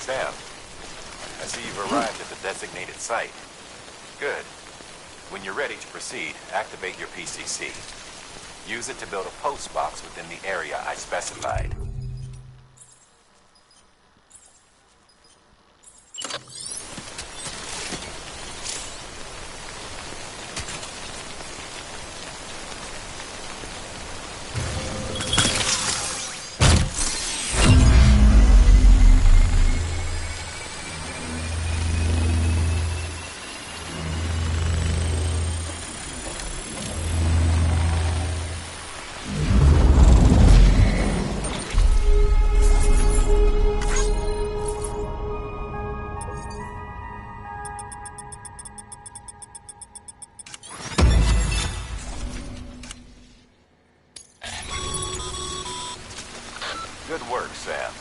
Sam, I see you've arrived at the designated site. Good. When you're ready to proceed, activate your PCC. Use it to build a post box within the area I specified. Good work, Sam.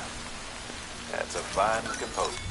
That's a fine-looking post.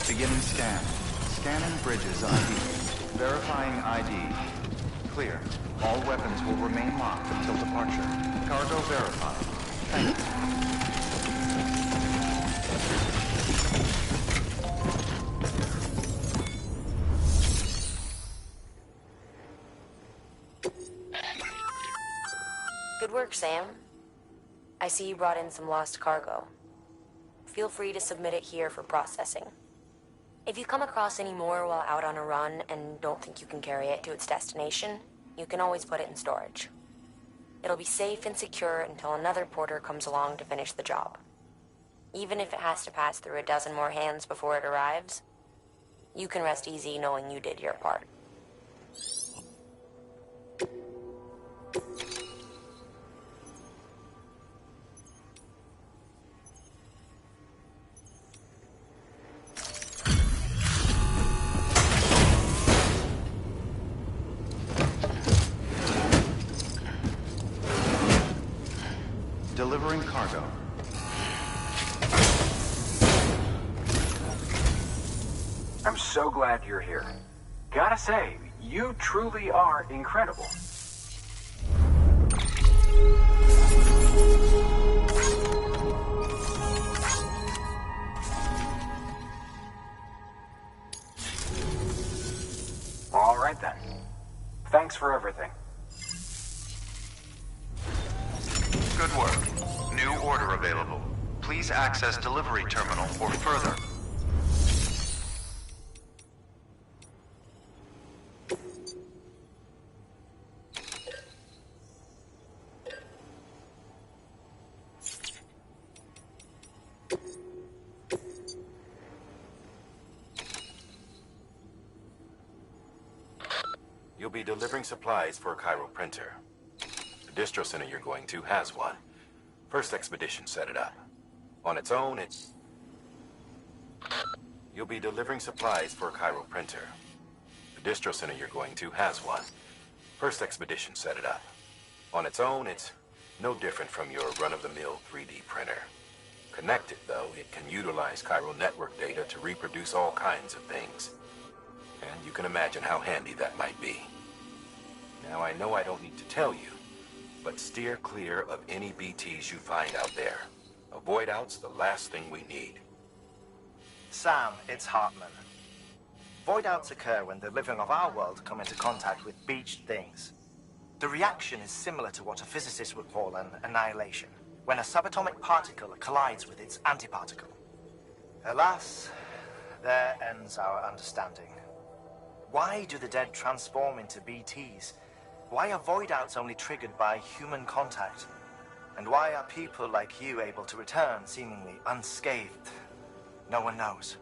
Beginning scan. Scanning bridges ID. Verifying ID. Clear. All weapons will remain locked until departure. Cargo verified. Thank you. Good work, Sam. I see you brought in some lost cargo. Feel free to submit it here for processing. If you come across any more while out on a run and don't think you can carry it to its destination, you can always put it in storage. It'll be safe and secure until another porter comes along to finish the job. Even if it has to pass through a dozen more hands before it arrives, you can rest easy knowing you did your part. Delivering cargo. I'm so glad you're here. Gotta say, you truly are incredible. All right then. Thanks for everything. Good work. New order available. Please access delivery terminal for further. You'll be delivering supplies for a Cairo printer. The distro center you're going to has one. First expedition set it up. On its own, it's... You'll be delivering supplies for a Cairo printer. The distro center you're going to has one. First expedition set it up. On its own, it's no different from your run-of-the-mill 3D printer. Connected, though, it can utilize Cairo network data to reproduce all kinds of things. And you can imagine how handy that might be. Now, I know I don't need to tell you, but steer clear of any BTs you find out there. Avoid out's the last thing we need. Sam, it's Hartman. Void outs occur when the living of our world come into contact with beached things. The reaction is similar to what a physicist would call an annihilation, when a subatomic particle collides with its antiparticle. Alas, there ends our understanding. Why do the dead transform into BTs? Why are void outs only triggered by human contact? And why are people like you able to return seemingly unscathed? No one knows.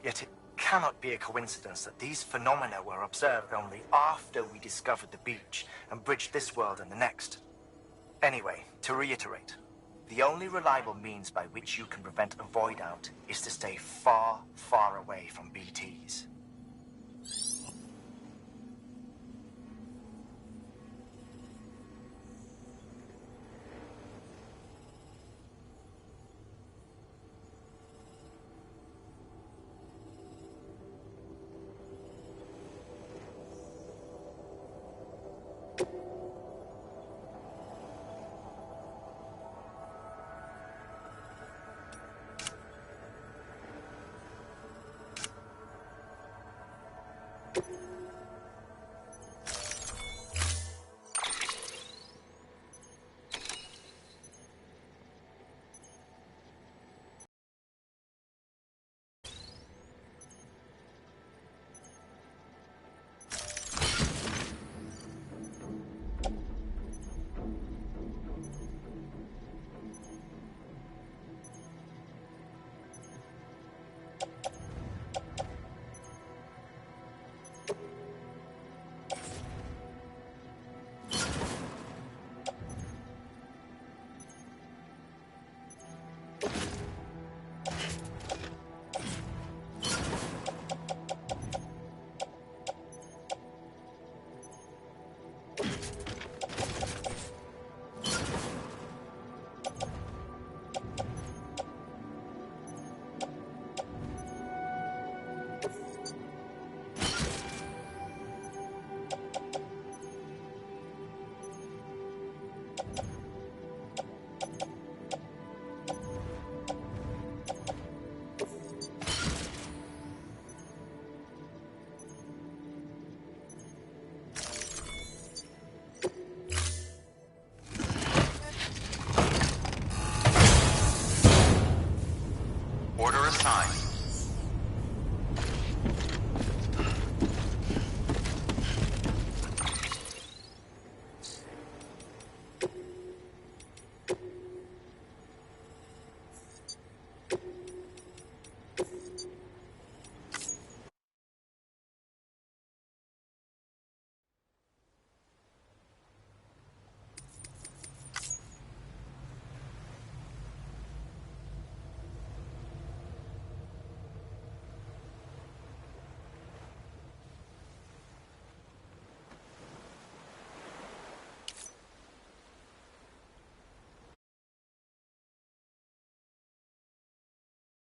Yet it cannot be a coincidence that these phenomena were observed only after we discovered the beach and bridged this world and the next. Anyway, to reiterate, the only reliable means by which you can prevent a void out is to stay far, far away from BTs. Order assigned.